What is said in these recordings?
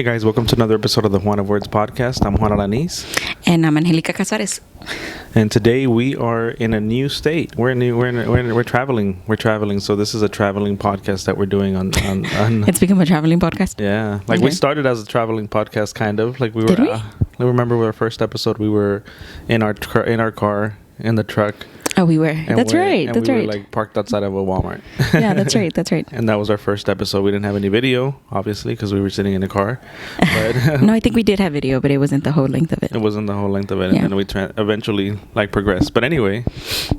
Hey guys, welcome to another episode of the Juan of Words podcast. I'm Juan Alanis. And I'm Anjelica. And today we are in a new state. We're traveling. We're traveling. So this is a traveling podcast that we're doing on It's become a traveling podcast. Yeah. Like we started as a traveling podcast, kind of. Like we were. Did we? I remember our first episode. We were in our car in the truck. Oh, we were. That's right. And we were like parked outside of a Walmart. Yeah, that's right. That's right. And that was our first episode. We didn't have any video, obviously, because we were sitting in the car. But No, I think we did have video, but it wasn't the whole length of it. It wasn't the whole length of it. Yeah. And then we eventually progressed. But anyway,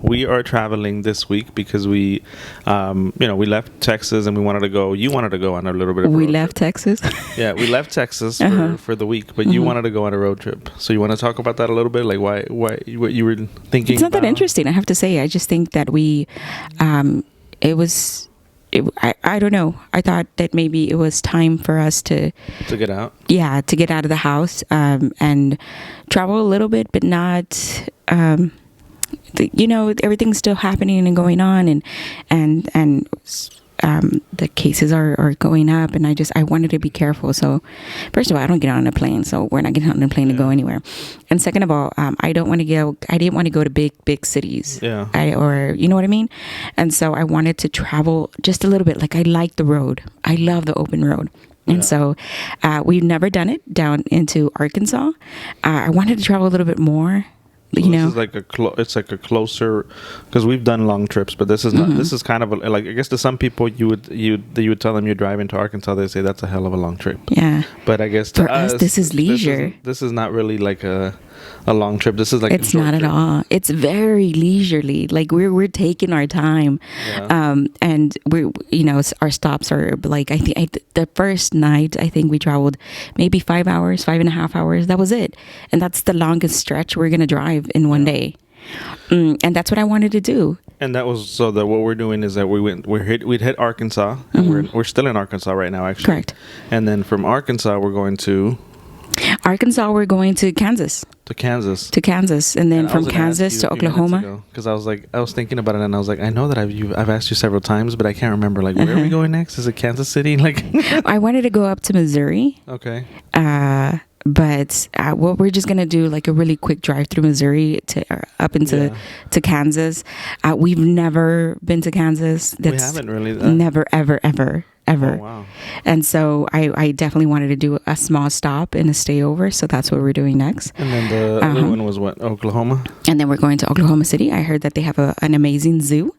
we are traveling this week because we left Texas and we wanted to go. You wanted to go on a little bit of a We road left trip. Texas. Yeah, we left Texas for the week, but you wanted to go on a road trip. So you want to talk about that a little bit? Like why what you were thinking? It's not that interesting, I have to say. I just think that I don't know. I thought that maybe it was time for us to get out. Yeah, to get out of the house and travel a little bit, but not. Everything's still happening and going on, and the cases are going up, and I wanted to be careful. So first of all, I don't get on a plane, so we're not getting on a plane to go anywhere. And second of all, I didn't want to go to big cities. Yeah. Or you know what I mean? And so I wanted to travel just a little bit. Like I like the road. I love the open road. And so we've never done it down into Arkansas. I wanted to travel a little bit more. This is like it's like a closer, because we've done long trips, but this is not. This is kind of like, I guess to some people you would tell them you're driving to Arkansas, they say that's a hell of a long trip. Yeah. But I guess for us this is leisure. This is not really like a long trip. This is like it's not at all. It's very leisurely. Like we're taking our time, and our stops are like I think the first night I think we traveled maybe 5 hours, 5.5 hours. That was it, and that's the longest stretch we're gonna drive in one day. And that's what I wanted to do. And that was what we're doing is that we'd hit Arkansas, and we're still in Arkansas right now, actually. Correct. And then from Arkansas we're going to Kansas. To Kansas. And then from Kansas to Oklahoma. Because I was thinking about it, and I was like, I know that I've asked you several times, but I can't remember. Like, where are we going next? Is it Kansas City? Like, I wanted to go up to Missouri. Okay. But what we're just gonna do like a really quick drive through Missouri up into Kansas. We've never been to Kansas. We haven't really. Never, ever. Oh, wow. And so I definitely wanted to do a small stop and a stay over. So that's what we're doing next. And then the other one was what? Oklahoma? And then we're going to Oklahoma City. I heard that they have an amazing zoo.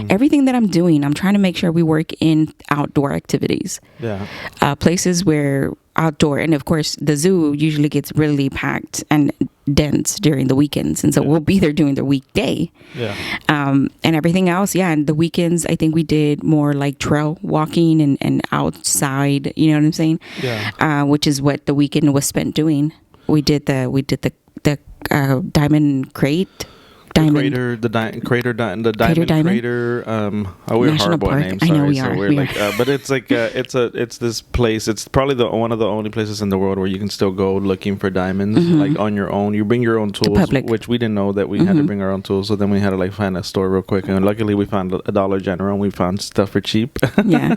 Everything that I'm doing, I'm trying to make sure we work in outdoor activities. Yeah. Places where outdoor, and of course the zoo usually gets really packed and dense during the weekends, and so we'll be there during the weekday. Yeah. And everything else, and the weekends I think we did more like trail walking and outside, you know what I'm saying? Yeah. Which is what the weekend was spent doing. We did the diamond crate. Diamond Crater. We're National horrible Park. at names. I know Sorry. we So are. we're We like, are. but it's like it's this place. It's probably one of the only places in the world where you can still go looking for diamonds, like on your own. You bring your own tools, which we didn't know that we had to bring our own tools. So then we had to like find a store real quick, and luckily we found a Dollar General, and we found stuff for cheap. Yeah.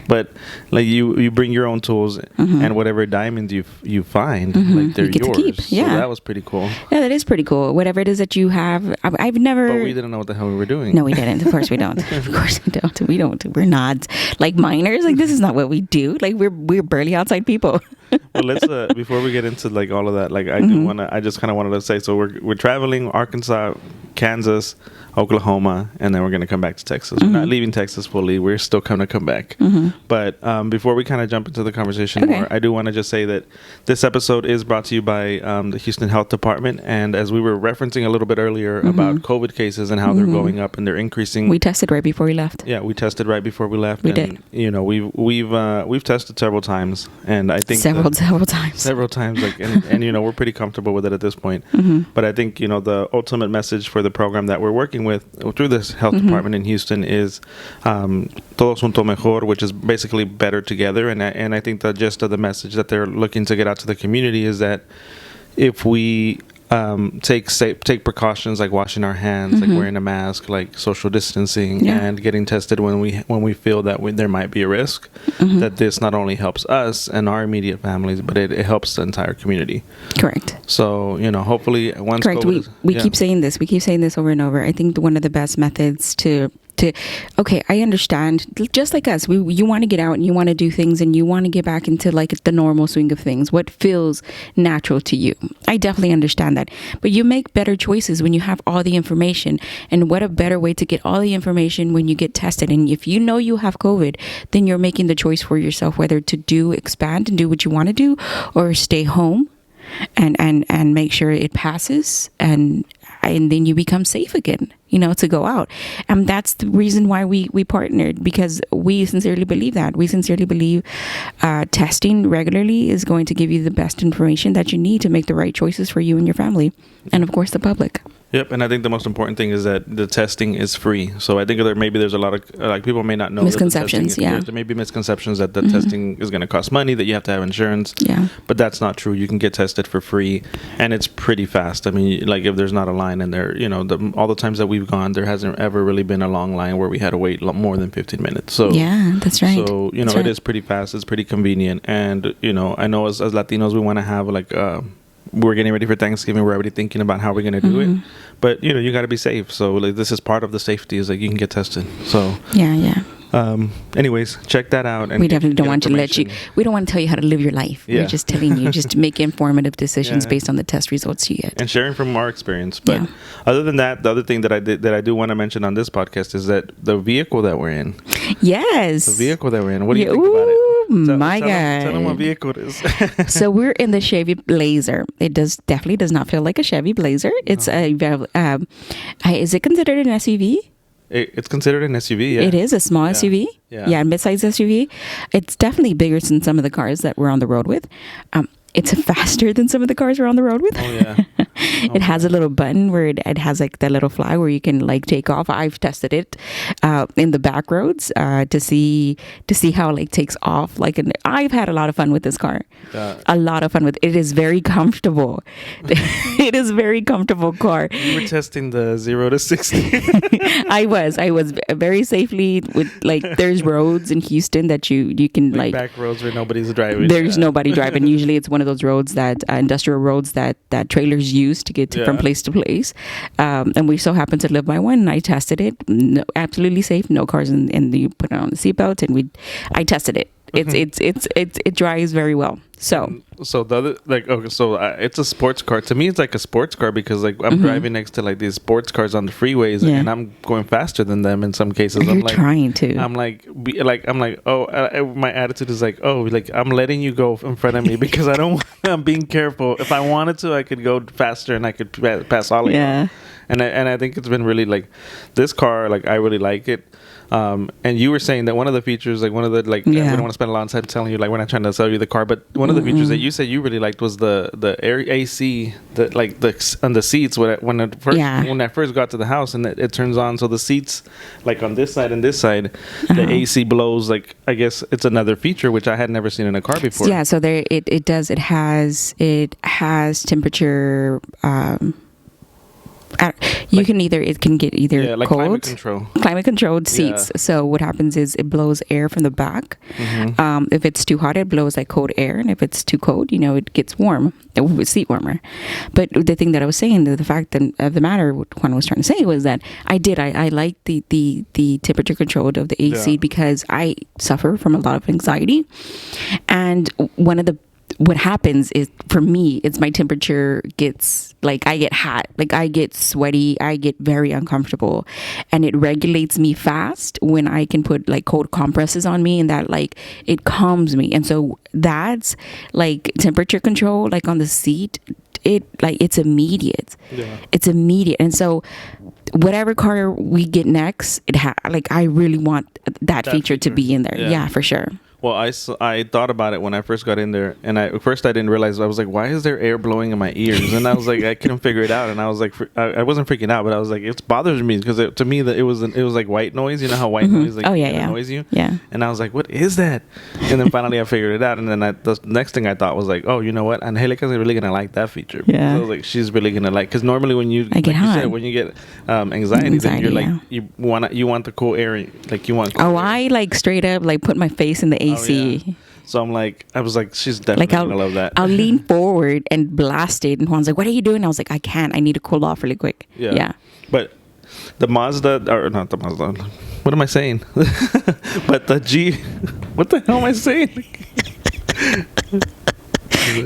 But like you bring your own tools, and whatever diamonds you find, like they're You get to yours. keep. Yeah. So that was pretty cool. Yeah, that is pretty cool. Whatever it is that you have, I've never. But we didn't know what the hell we were doing. No, we didn't. Of course we don't. Of course we don't. We don't. We're not like minors. Like this is not what we do. Like we're barely outside people. Well, let's before we get into like all of that, like I just kind of wanted to say, so we're traveling Arkansas, Kansas, Oklahoma, and then we're going to come back to Texas. We're not leaving Texas fully. We're still going to come back. But before we kind of jump into the conversation more, I do want to just say that this episode is brought to you by the Houston Health Department. And as we were referencing a little bit earlier about COVID cases and how they're going up and they're increasing. We tested right before we left. Yeah, we tested right before we left. We and, did. You know, we've tested several times, and I think several times. Like, and you know, we're pretty comfortable with it at this point. But I think, you know, the ultimate message for the program that we're working with through this health department in Houston is Todos Juntos Mejor, which is basically better together. And I think the gist of the message that they're looking to get out to the community is that if we take precautions like washing our hands, like wearing a mask, like social distancing, and getting tested when we feel that there might be a risk. That this not only helps us and our immediate families, but it helps the entire community. Correct. So hopefully once correct we keep saying this over and over. I think one of the best methods to okay, I understand, just like us, you want to get out and you want to do things and you want to get back into like the normal swing of things, what feels natural to you. I definitely understand that, but you make better choices when you have all the information. And what a better way to get all the information when you get tested. And if you know you have COVID, then you're making the choice for yourself whether to expand and do what you want to do, or stay home and make sure it passes, and then you become safe again, to go out. And that's the reason why we partnered, because we sincerely believe that. We sincerely believe testing regularly is going to give you the best information that you need to make the right choices for you and your family, and of course the public. Yep, and I think the most important thing is that the testing is free. So I think there's a lot of people may not know misconceptions. There may be misconceptions that the testing is going to cost money, that you have to have insurance. Yeah, but that's not true. You can get tested for free, and it's pretty fast. I mean, like if there's not a line in there, all the times that we've gone, there hasn't ever really been a long line where we had to wait more than 15 minutes. So yeah, that's right. So it is pretty fast. It's pretty convenient, and I know as Latinos we want to have like. We're getting ready for Thanksgiving. We're already thinking about how we're going to do it. But, you got to be safe. So, like, this is part of the safety is, like, you can get tested. So, yeah. Anyways, check that out. And we definitely don't want to we don't want to tell you how to live your life. Yeah. We're just telling you just to make informative decisions based on the test results you get. And sharing from our experience. But other than that, the other thing that I do want to mention on this podcast is that the vehicle that we're in. Yes. The vehicle that we're in. What do you think about it? God. Tell them what vehicle it is. So we're in the Chevy Blazer. It definitely does not feel like a Chevy Blazer. It's is it considered an SUV? It's considered an SUV, yeah. It is a small SUV. Yeah, mid-size SUV. It's definitely bigger than some of the cars that we're on the road with. It's faster than some of the cars we're on the road with. Oh, yeah. It has a little button where it has like that little flag where you can like take off. I've tested it in the back roads to see how it like takes off. I've had a lot of fun with this car. A lot of fun with it. It is very comfortable. It is a very comfortable car. You were testing the 0 to 60. I was very safely with there's roads in Houston that you can back roads where nobody's driving. There's nobody driving. Usually it's one of those roads that industrial roads that trailers use to get from place to place, and we so happened to live by one, and I tested it. No, absolutely safe, no cars and you put it on the seatbelt, and I tested it. It drives very well. So the other it's a sports car. To me, it's like a sports car because I'm driving next to these sports cars on the freeways, and I'm going faster than them in some cases. You're trying to. I'm like, my attitude is I'm letting you go in front of me because I don't. I'm being careful. If I wanted to, I could go faster and I could pass all of you. Yeah. And I think it's been really this car. I really like it. And you were saying that one of the features, one of the we don't want to spend a lot of time telling you, we're not trying to sell you the car, but one of the features that you said you really liked was the air AC, on the seats when I first got to the house, and it turns on, so the seats on this side and this side, the AC blows. I guess it's another feature which I had never seen in a car before. Yeah, so it has temperature. It can get either cold, climate controlled seats. So what happens is it blows air from the back. If it's too hot, it blows cold air, and if it's too cold, it gets warm, seat warmer. But the thing that I was saying, the fact of the matter, what Juan was trying to say was that I like the temperature control of the AC because I suffer from a lot of anxiety, and what happens is, for me, it's my temperature gets I get hot, I get sweaty, I get very uncomfortable, and it regulates me fast when I can put cold compresses on me, and that it calms me. And so that's temperature control on the seat. It's immediate. It's immediate. And so whatever car we get next, I really want that feature to be in there. Yeah, for sure. Well, I thought about it when I first got in there, and at first I didn't realize. I was like, "Why is there air blowing in my ears?" And I was like, I couldn't figure it out, and I was like, I wasn't freaking out, but I was like, it bothers me because to me that it was like white noise. You know how white noise like annoys you? Yeah. And I was like, "What is that?" And then finally I figured it out, and then the next thing I thought was like, "Oh, you know what? Angelica's really gonna like that feature." Yeah. So I was like, she's really gonna like, because normally when you I get hot. you said, when you get anxiety, then you're like you want the cool air, like you want. Cool air. I like straight up like put my face in the AC. Yeah. So I was like, she's definitely gonna love that. I'll lean forward and blast it, and Juan's like, "What are you doing?" I was like, "I can't. I need to cool off really quick." Yeah. But the Mazda, or not the Mazda. What am I saying? But the G. What the hell am I saying?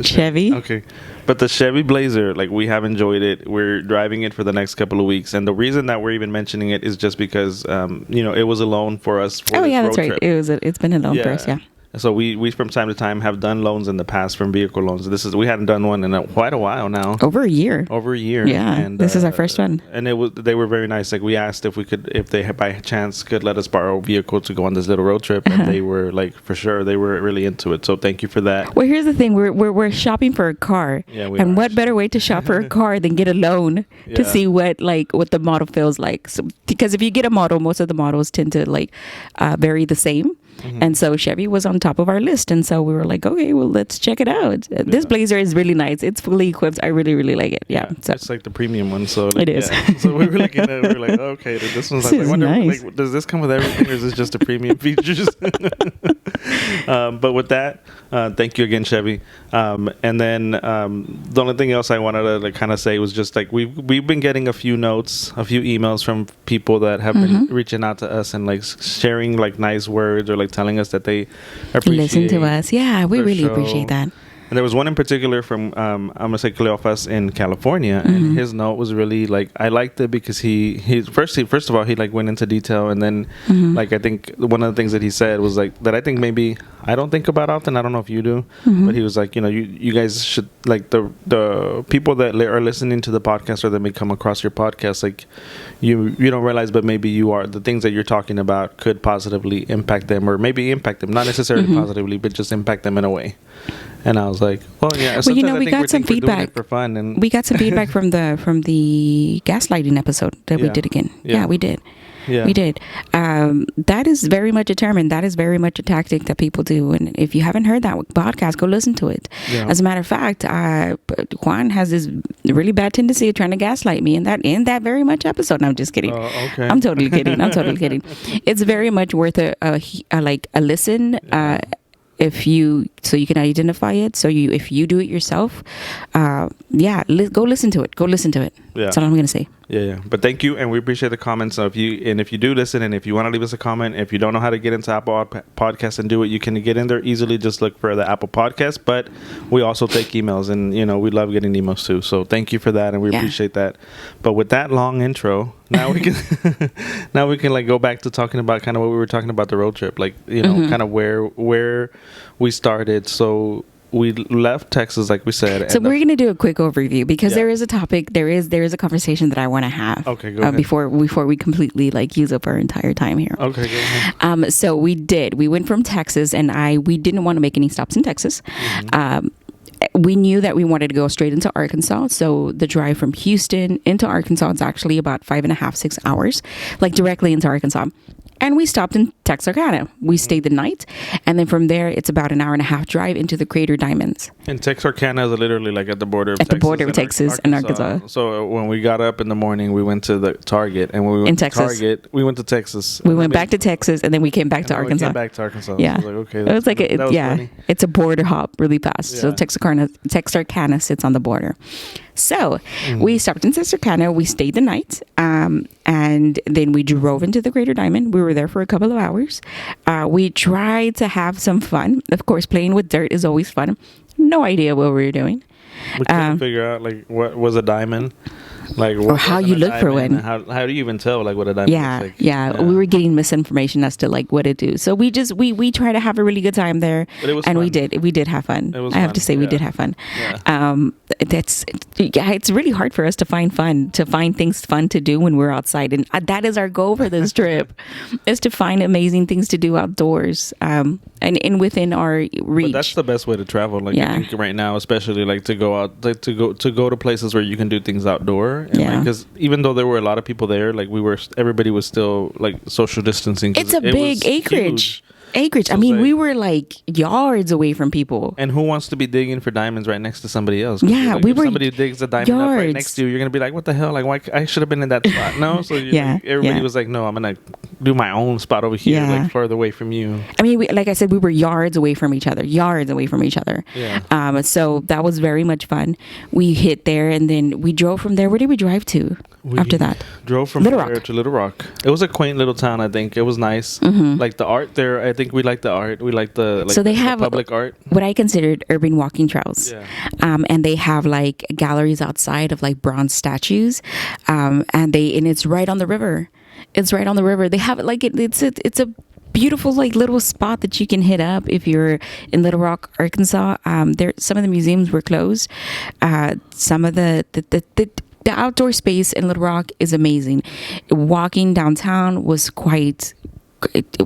Chevy. Okay. But the Chevy Blazer, like, we have enjoyed it. We're driving it for the next couple of weeks, and the reason that we're even mentioning it is just because, it was a loan for us. For Oh yeah, that's right. Trip. It's been a loan for us. Yeah. So we from time to time have done loans in the past from vehicle loans. We hadn't done one in quite a while now. Over a year. Yeah. And this is our first one. And they were very nice. Like, we asked if they by chance could let us borrow a vehicle to go on this little road trip, and they were like, for sure, they were really into it. So thank you for that. Well, here's the thing: we're shopping for a car, and what better way to shop for a car than get a loan to see what the model feels like? So, because if you get a model, most of the models tend to vary the same. Mm-hmm. And so Chevy was on top of our list, and so we were like, okay, well, let's check it out. This Blazer is really nice. It's fully equipped. I really, really like it. Yeah, so it's like the premium one. So it is. Yeah. So we were looking at it. We were like, okay, this one's like, I wonder, nice. Does this come with everything, or is this just the premium features? But with that, thank you again, Chevy. And then the only thing else I wanted to kind of say was just like we've been getting a few emails from people that have been reaching out to us and sharing nice words or telling us that they appreciate listen to us. Yeah, we really appreciate that. And there was one in particular from I'm gonna say Cleophas in California, and his note was really I liked it because he first of all he went into detail, and then I think one of the things that he said was that I think maybe I don't think about often. I don't know if you do, but he was like, you guys should the people that are listening to the podcast or that may come across your podcast, you don't realize, but maybe you are the things that you're talking about could positively impact them, or maybe impact them, not necessarily positively, but just impact them in a way. And I was like, well, yeah. Well, we got some feedback for fun, and we got some feedback from the gaslighting episode that we did again. Yeah, we did. Yeah. We did. That is very much a term, and that is very much a tactic that people do. And if you haven't heard that podcast, go listen to it. Yeah. As a matter of fact, Juan has this really bad tendency of trying to gaslight me in that very much episode. No, I'm just kidding. Okay. I'm totally kidding. It's very much worth a listen. If you can identify it. So if you do it yourself, go listen to it. Yeah. That's all I'm going to say. Yeah. But thank you, and we appreciate the comments. So if you do listen, and if you want to leave us a comment, if you don't know how to get into Apple Podcasts and do it, you can get in there easily. Just look for the Apple Podcast. But we also take emails, and we love getting emails too. So thank you for that, and we appreciate that. But with that long intro, now we can go back to talking about kind of what we were talking about the road trip, kind of where we started. So we left Texas, like we said. So we're going to do a quick overview because there is a topic, there is a conversation that I want to have. Okay, go ahead. Before we completely use up our entire time here. Okay, go ahead. So we went from Texas, and we didn't want to make any stops in Texas. Mm-hmm. We knew that we wanted to go straight into Arkansas. So the drive from Houston into Arkansas is actually about 5.5, 6 hours, directly into Arkansas. And we stopped in Texarkana. We stayed the night. And then from there, it's about an hour and a half drive into the Crater Diamonds. And Texarkana is literally at the border of Texas. At the border of Texas and Arkansas. So when we got up in the morning, we went to the Target. And when we went to Target, we went to Texas. We went back to Texas, and then we came back to Arkansas. Yeah. So it was okay. It's a border hop really fast. Yeah. So Texarkana sits on the border. So we stopped in Texarkana. We stayed the night, and then we drove into the Crater Diamond. We were there for a couple of hours. We tried to have some fun. Of course, playing with dirt is always fun. No idea what we were doing. We couldn't figure out what was a diamond. Or how you look for one. How do you even tell what a diamond looks like? Yeah. We were getting misinformation as to what it do. So we try to have a really good time there, and fun. we did have fun. I have to say we did have fun. Yeah. that's yeah, it's really hard for us to find things fun to do when we're outside, and that is our goal for this trip, is to find amazing things to do outdoors, and within our reach. But that's the best way to travel. Like I think right now, especially like to go out, like to go to places where you can do things outdoor. And because even though there were a lot of people there, like everybody was still like social distancing. It's a big acreage. So I mean, we were like yards away from people. And who wants to be digging for diamonds right next to somebody else? Yeah, like, if somebody digs a diamond up right next to you, you're gonna be like, "What the hell? Like, why I should have been in that spot?" No, so everybody was like, "No, I'm gonna do my own spot over here, like further away from you." I mean, like I said, we were yards away from each other. Yeah. So that was very much fun. We hit there, and then we drove from there. Where did we drive to after that? Drove from there to Little Rock. It was a quaint little town. I think it was nice. Like the art there, I think we liked the art. We liked so they have public art, what I considered urban walking trails. And they have like galleries outside of like bronze statues, and it's right on the river. They have it like it's a beautiful like little spot that you can hit up if you're in Little Rock, Arkansas. Some of the museums were closed. Some of the outdoor space in Little Rock is amazing. Walking downtown was quite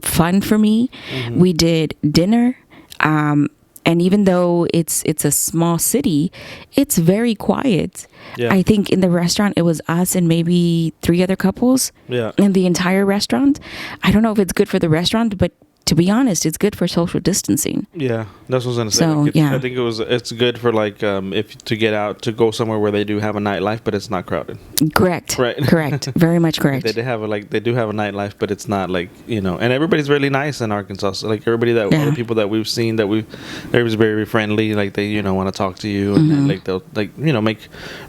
fun for me. We did dinner, and even though it's a small city, it's very quiet. I think in the restaurant it was us and maybe 3 other couples in the entire restaurant. I don't know if it's good for the restaurant, but to be honest, it's good for social distancing. Yeah, that's what I was gonna say. I think it's good for like if to get out to go somewhere where they do have a nightlife, but it's not crowded. Correct. Right. Correct. Very much correct. They have they do have a nightlife, but it's not like and everybody's really nice in Arkansas. So like everybody all the people that we've seen they're very friendly. Like they want to talk to you and like they'll like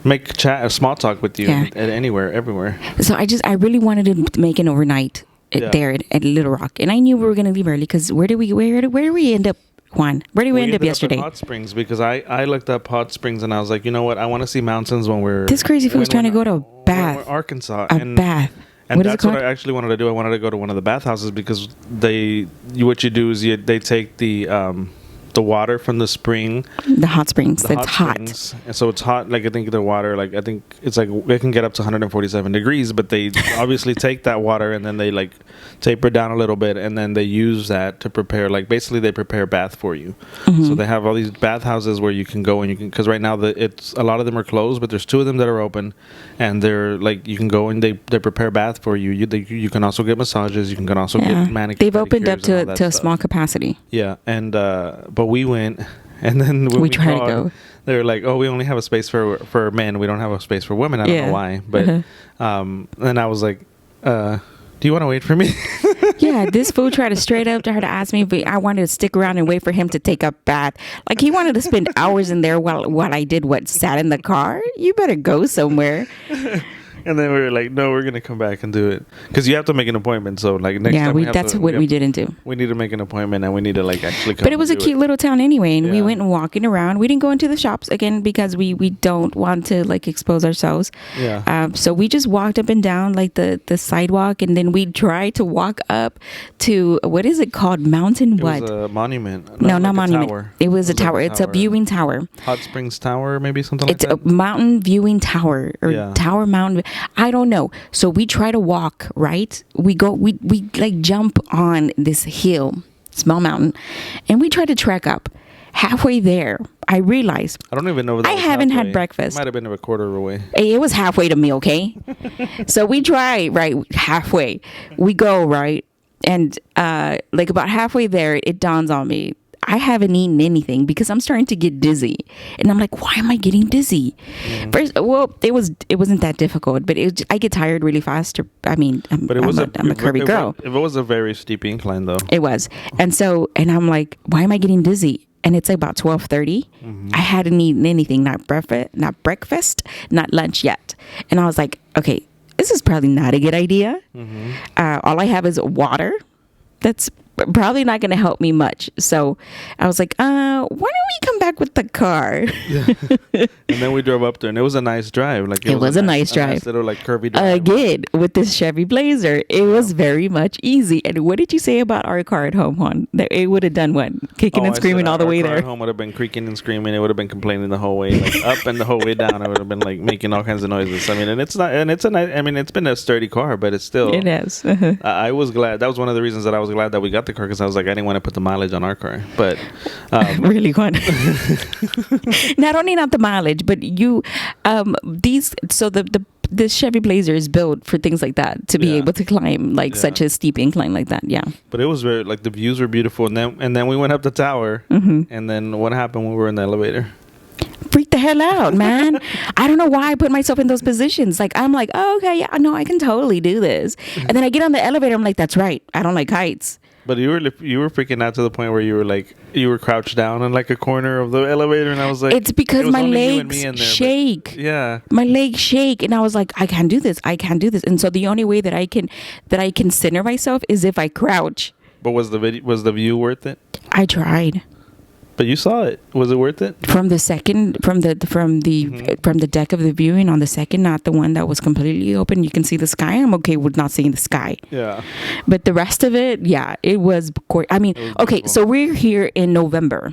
make chat or small talk with you at anywhere, everywhere. So I really wanted to make an overnight. There at Little Rock, and I knew we were going to leave early because where did we end up, Juan? Where did we end up yesterday? Hot Springs, because I looked up Hot Springs and I was like, you know what? I want to see mountains when we're this crazy fool's trying to go to a bath, Arkansas, bath. And that's what I actually wanted to do. I wanted to go to one of the bathhouses because what you do is they take the water from the spring, the hot springs. That's hot, and so it's hot. Like I think the water, like I think it's like it can get up to 147 degrees. But they obviously take that water and then they like taper down a little bit, and then they use that to prepare. Like basically, they prepare bath for you. So they have all these bathhouses where you can go and you can, because right now a lot of them are closed, but there's 2 of them that are open, and they're like you can go and they prepare bath for you. You can also get massages. You can also get manicures. They've opened up to a small capacity. Yeah, and but we went, and then when we tried to go, they were like, "Oh, we only have a space for men. We don't have a space for women." I don't know why, but then I was like, "Do you want to wait for me?" Yeah, this fool tried to straight up to her to ask me if I wanted to stick around and wait for him to take a bath. Like he wanted to spend hours in there while I did sat in the car. You better go somewhere. And then we were like, no, we're gonna come back and do it because you have to make an appointment. So like next time, that's what we didn't do. We need to make an appointment and we need to like actually come. But it was a cute little town anyway, and we went walking around. We didn't go into the shops again because we don't want to like expose ourselves. So we just walked up and down like the sidewalk, and then we tried to walk up to what is it called? Mountain what? It was a monument. No, not monument. Tower. It was a tower. It's a viewing tower. Hot Springs Tower, maybe something like that. It's a mountain viewing tower or tower mountain. I don't know. So we try to walk, right? We like jump on this hill, small mountain, and we try to trek up. Halfway there, I realized I don't even know. I haven't had breakfast. Might have been a quarter away. It was halfway to me, okay? So we try right halfway. We go right, and like about halfway there, it dawns on me. I haven't eaten anything because I'm starting to get dizzy, and I'm like, why am I getting dizzy? First, well, it wasn't that difficult, but I get tired really fast. I'm a curvy girl. It was a very steep incline, though. It was, and I'm like, why am I getting dizzy? And it's about 12:30. I hadn't eaten anything, not breakfast, not lunch yet, and I was like, okay, this is probably not a good idea. All I have is water. That's probably not going to help me much. So I was like, why don't we come back with the car? And then we drove up there, and it was a nice drive. Like it was a nice drive. A nice little like curvy drive. Again, with this Chevy Blazer, it was very much easy. And what did you say about our car at home, Juan? That it would have done what? Kicking and screaming all the way there. Our car at home would have been creaking and screaming. It would have been complaining the whole way, like up and the whole way down. I would have been like making all kinds of noises. I mean, and it's not, and it's a nice. I mean, it's been a sturdy car, but it's still. It is. I was glad. That was one of the reasons that I was glad that we got the car, because I was like, I didn't want to put the mileage on our car. But really, Juan. Not only not the mileage, but you, these. So this Chevy Blazer is built for things like that, to be able to climb like such a steep incline like that. Yeah. But it was very, like, the views were beautiful, and then we went up the tower, and then what happened when we were in the elevator? Freaked the hell out, man. I don't know why I put myself in those positions. Like, I'm like, oh, okay, yeah, no, I can totally do this. And then I get on the elevator, I'm like, that's right, I don't like heights. But you were freaking out to the point where you were crouched down in like a corner of the elevator, and I was like, it's because my legs shake. Yeah, my legs shake, and I was like, I can't do this. And so the only way that I can center myself is if I crouch. But was the view worth it? I tried. But you saw it. Was it worth it? From the deck of the viewing on the second, not the one that was completely open. You can see the sky. I'm okay with not seeing the sky. Yeah. But the rest of it, yeah, it was. I mean, okay, so we're here in November.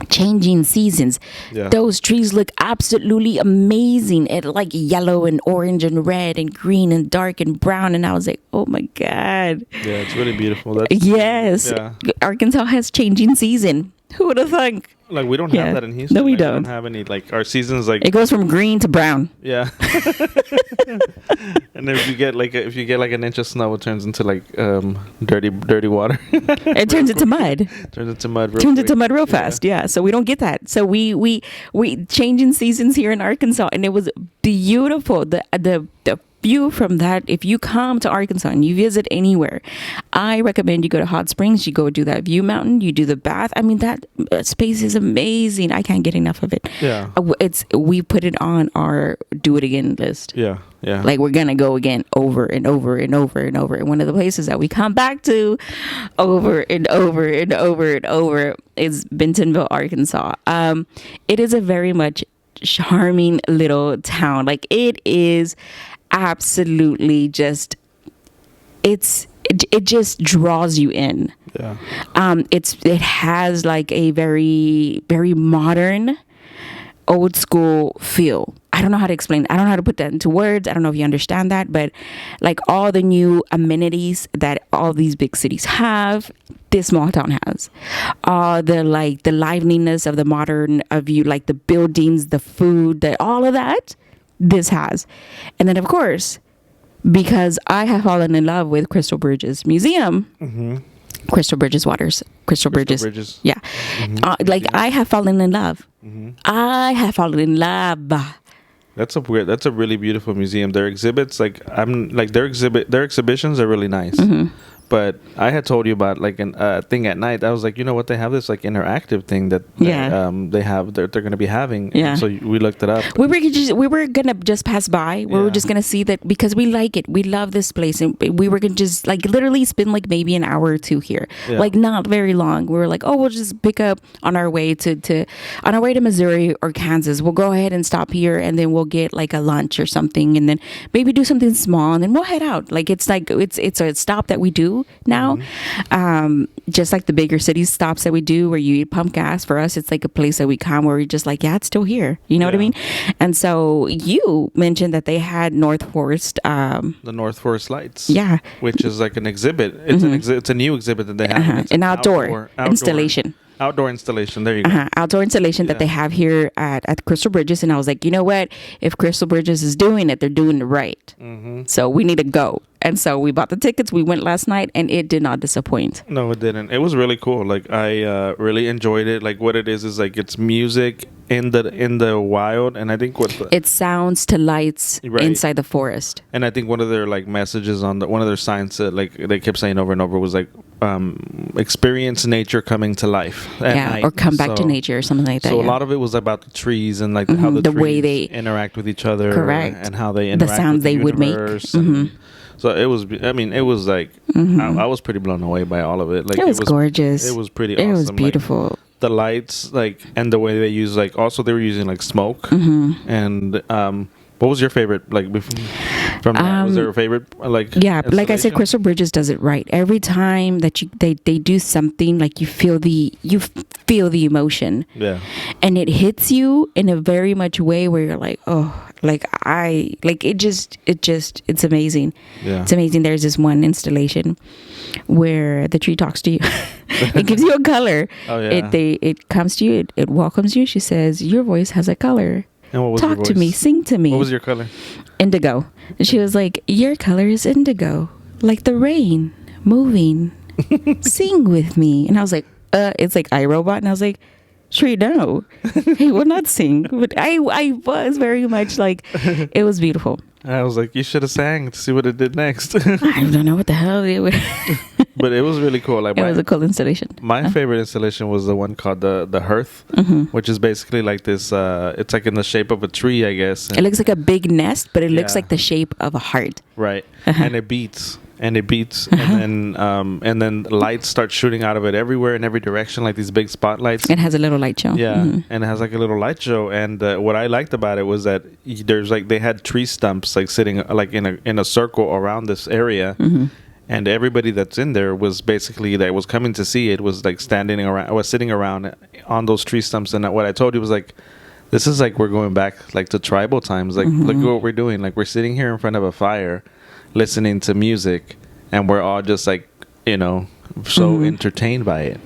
Changing seasons. Yeah. Those trees look absolutely amazing. It like yellow and orange and red and green and dark and brown. And I was like, oh my God. Yeah, it's really beautiful. Yes. Yeah. Arkansas has changing season. Who would have thunk? Like, we don't have that in Houston. No, we don't. don't. We don't have any, like, our seasons, like, it goes from green to brown. Yeah. And if you get like an inch of snow, it turns into like dirty water. It turns into mud. Turns into mud real fast. Yeah. So we don't get that. So we changing seasons here in Arkansas, and it was beautiful. The view from that, if you come to Arkansas and you visit anywhere, I recommend you go to Hot Springs. You go do that view mountain, you do the bath. I mean, that space is amazing. I can't get enough of it. Yeah, we put it on our do it again list. Yeah. Like, we're gonna go again over and over and over and over. And one of the places that we come back to over and over and over and over is Bentonville, Arkansas. It is a very much charming little town. Like, it is absolutely just, it just draws you in. Yeah. It has like a very, very modern, old school feel. I don't know how to explain. I don't know how to put that into words. I don't know if you understand that, but like all the new amenities that all these big cities have, this small town has. The liveliness of the modern of you, like the buildings, the food, all of that, this has. And then, of course, because I have fallen in love with Crystal Bridges Museum, Crystal Bridges Waters, Crystal Bridges. Yeah. I have fallen in love. I have fallen in love. That's a really beautiful museum. Their exhibits, their exhibitions are really nice. But I had told you about like a thing at night. I was like, you know what? They have this like interactive thing that they're going to be having. Yeah. So we looked it up. We were gonna just pass by. We were just gonna see that because we like it. We love this place, and we were gonna just like literally spend like maybe an hour or two here, like not very long. We were like, oh, we'll just pick up on our way to Missouri or Kansas. We'll go ahead and stop here, and then we'll get like a lunch or something, and then maybe do something small, and then we'll head out. Like it's a stop that we do now, just like the bigger cities stops that we do where you pump gas. For us, it's like a place that we come where we're just like, yeah, it's still here, you know what I mean? And so you mentioned that they had North Forest, the North Forest Lights, which is like an exhibit. It's it's a new exhibit that they have. It's an outdoor installation. Outdoor installation. There you go. Outdoor installation that they have here at Crystal Bridges. And I was like, you know what? If Crystal Bridges is doing it, they're doing it right. So we need to go. And so we bought the tickets. We went last night, and it did not disappoint. No, it didn't. It was really cool. Like, I really enjoyed it. Like, what it is like it's music in the wild, and I think it sounds to lights inside the forest. And I think one of their like messages on one of their signs that like they kept saying over and over was like, experience nature coming to life at night. Or come back to nature or something like that. So a lot of it was about the trees and like how the trees way they interact with each other, correct, and how they interact, the sounds with the they universe, would make. So it was. I mean, it was like I was pretty blown away by all of it. Like it was gorgeous. It was pretty awesome. It was beautiful. Like, the lights, like, and the way they use, like, also they were using like smoke. And what was your favorite? Like from that? Was there a favorite? Like like I said, Crystal Bridges does it right. Every time that they do something, like you feel the emotion. Yeah. And it hits you in a very much way where you're like, oh. It's amazing. Yeah. It's amazing. There's this one installation where the tree talks to you. It gives you a color. Oh, yeah. It comes to you. It welcomes you. She says, your voice has a color. And what was Talk to me. Sing to me. What was your color? Indigo. And she was like, your color is indigo. Like the rain moving. Sing with me. And I was like, it's like iRobot. And I was like, Tree, no. He will not sing. But I was very much like, it was beautiful. I was like, you should have sang to see what it did next. I don't know what the hell it was. But it was really cool. Like it was a cool installation. My favorite installation was the one called the Hearth, which is basically like this. It's like in the shape of a tree, I guess. It looks like a big nest, but it looks like the shape of a heart. Right, and it beats. And then lights start shooting out of it everywhere in every direction, like these big spotlights. It has a little light show. Yeah, and it has like a little light show. And what I liked about it was that there's like they had tree stumps like sitting like in a circle around this area, and everybody that's in there was basically that was coming to see it was like standing around, was sitting around on those tree stumps. And what I told you was like, this is like we're going back like to tribal times. Like look at what we're doing. Like we're sitting here in front of a fire, listening to music, and we're all just like, you know, so entertained by it.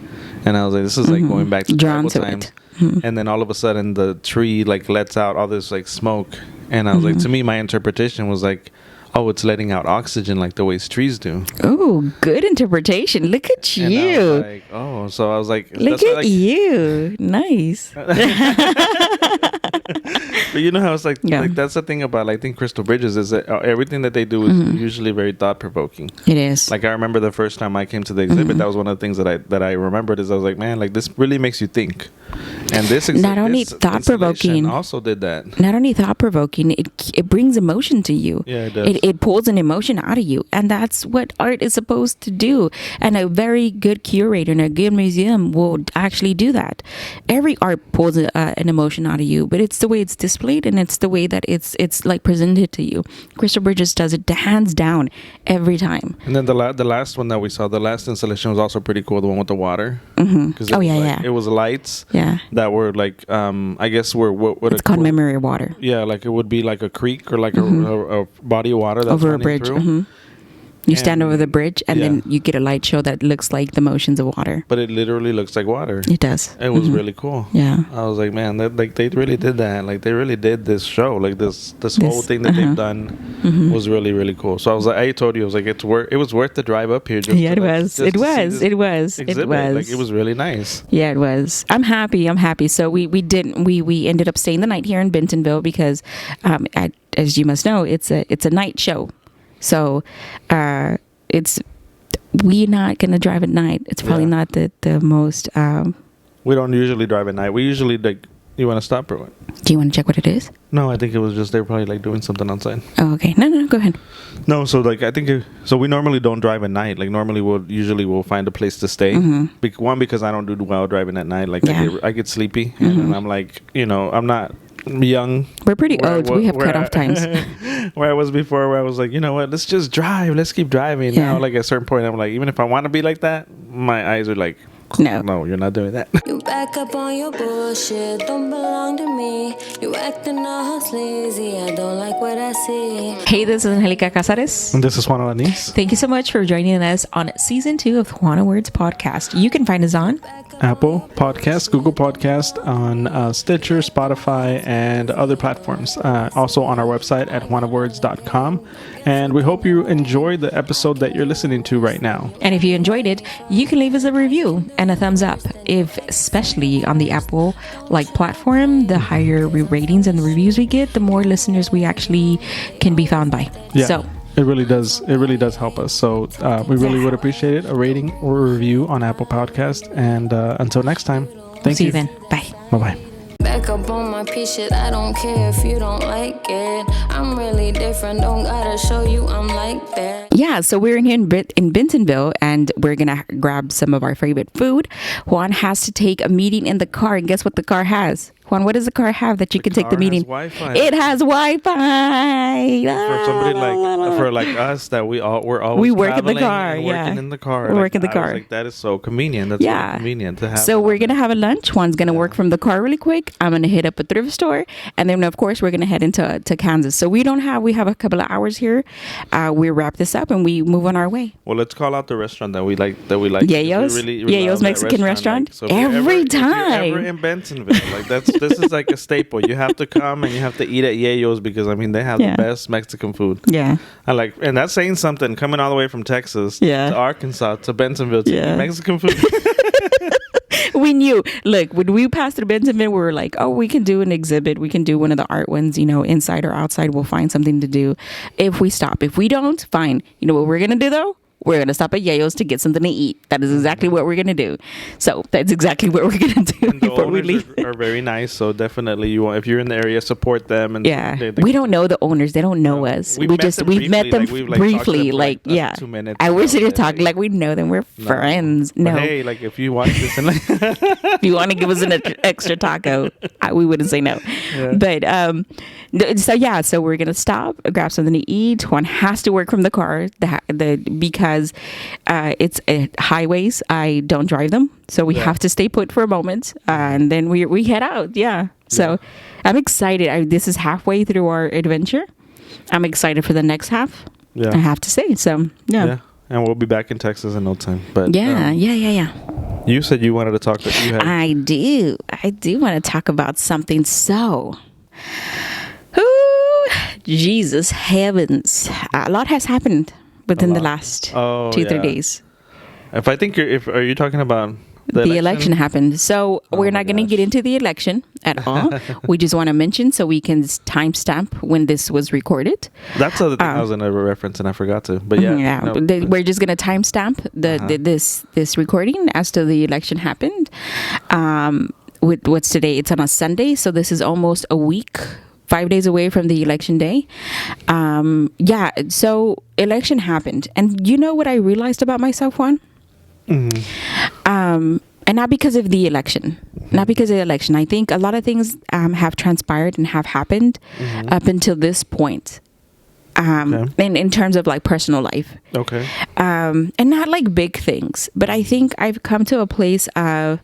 And I was like, this is like going back to tribal times. And then all of a sudden the tree like lets out all this like smoke, and I was like, to me my interpretation was like, oh, it's letting out oxygen like the way trees do. Oh, good interpretation. Look at you. And I was like, oh, so I was like, look at you. Nice. But you know how it's like that's the thing about like, I think Crystal Bridges is that everything that they do is usually very thought provoking. It is. Like I remember the first time I came to the exhibit, that was one of the things that I remembered is I was like, man, like this really makes you think. And this not only thought provoking also did that. Not only thought provoking, it brings emotion to you. Yeah, it does. It pulls an emotion out of you, and that's what art is supposed to do. And a very good curator and a good museum will actually do that. Every art pulls an emotion out of you, but it's the way it's displayed and it's the way that it's like presented to you. Crystal Bridges does it hands down every time. And then the last one that we saw, the last installation was also pretty cool. The one with the water. It was lights. Yeah. That were like, I guess what it's called memory water. Yeah, like it would be like a creek or like a body of water that's over a bridge. You stand over the bridge, and then you get a light show that looks like the motions of water. But it literally looks like water. It does. It was really cool. Yeah. I was like, man, they really did that. Like they really did this show. Like this whole thing that they've done was really, really cool. So I was like, I told you, I was like, it was worth the drive up here. It was. It was. Like it was really nice. Yeah, it was. I'm happy. So we ended up staying the night here in Bentonville because, as you must know, it's a night show. So, we're not gonna drive at night. It's probably not the most. We don't usually drive at night. We usually like. You want to stop or what? Do you want to check what it is? No, I think it was just they were probably like doing something outside. Oh, okay. No, go ahead. No, so like I think so. We normally don't drive at night. Like normally we'll find a place to stay. One, because I don't do well driving at night. Like I get sleepy, and then I'm like, I'm not young. We're pretty old. We have cutoff times. Where I was before, where I was like, you know what, let's just drive. Let's keep driving. Now, like at a certain point, I'm like, even if I want to be like that, my eyes are like, no, you're not doing that. You back up on your bullshit, don't belong to me. You acting all sleazy, I don't like what I see. Hey, this is Anjelica Casares. And this is Juan Alanis. Thank you so much for joining us on season 2 of Juana Words Podcast. You can find us on Apple Podcast, Google Podcast, on Stitcher, Spotify, and other platforms. Also on our website at juanawords.com. And we hope you enjoyed the episode that you're listening to right now. And if you enjoyed it, you can leave us a review and a thumbs up. Especially on the Apple platform, the higher ratings and the reviews we get, the more listeners we actually can be found by. Yeah. So It really does. It really does help us. So we really would appreciate it. A rating or a review on Apple Podcast. And until next time, thank See you. you then. Bye. Bye-bye. Back up on my piece shit, I don't care if you don't like it. I'm really different, don't gotta show you I'm like that. Yeah, so we're in here in Bentonville, and we're gonna grab some of our favorite food. Juan has to take a meeting in the car, and guess what the car has? Juan, what does the car have that you can take the meeting? Wi-Fi. It has Wi-Fi. For somebody like us that we're always we work in the traveling car, and yeah. working in the car. We work in the I was car. like, that is so convenient. That's Yeah. so convenient to have. So we're gonna have a lunch. Juan's gonna work from the car really quick. I'm gonna hit up a thrift store, and then of course we're gonna head into Kansas. So we have a couple of hours here. We wrap this up and we move on our way. Well, let's call out the restaurant that we like. Yayo's? Yayo's Mexican restaurant? Every If you're time. ever in Bentonville, like this is like a staple. You have to come and you have to eat at Yayo's because I mean they have Yeah. the best Mexican food. Yeah. And that's saying something. Coming all the way from Texas Yeah. to Arkansas to Bentonville to Yeah. eat Mexican food. We knew. Look, when we passed through Bentonville, we were like, oh, we can do an exhibit. We can do one of the art ones, inside or outside. We'll find something to do if we stop. If we don't, fine. You know what we're going to do, though? We're going to stop at Yayo's to get something to eat. That is exactly what we're going to do. So that's exactly what we're going to do And the before we owners leave. are very nice, so definitely if you're in the area, support them. And Yeah, they- we don't know the owners. They don't know us. We've We've met them briefly, like, briefly. talked to them for, Yeah, 2 minutes. and we're sitting here Yeah. talking like we know them. We're friends. But No, hey, like if you watch this and like if you want to give us an extra taco, we wouldn't say no. Yeah. But so we're gonna stop, grab something to eat. Juan has to work from the car, because it's highways. I don't drive them, so we have to stay put for a moment, and then we head out. Yeah. So I'm excited. This is halfway through our adventure. I'm excited for the next half. Yeah. I have to say. So Yeah. And we'll be back in Texas in no time. But Yeah. you said you wanted to talk that you had I do want to talk about something. So, ooh, Jesus heavens, a lot has happened within the last 2-3 days. If I think are you talking about the election happened. So we're not going to get into the election at all. We just want to mention so we can timestamp when this was recorded. That's the other thing I was going to reference and I forgot to. But yeah. We're just going to timestamp this recording as to the election happened. With what's today? It's on a Sunday, so this is almost a week. 5 days away from the election day. So election happened. And you know what I realized about myself, Juan? And not because of the election. Not because of the election. I think a lot of things have transpired and have happened up until this point. In terms of like personal life. Okay. And not like big things. But I think I've come to a place of...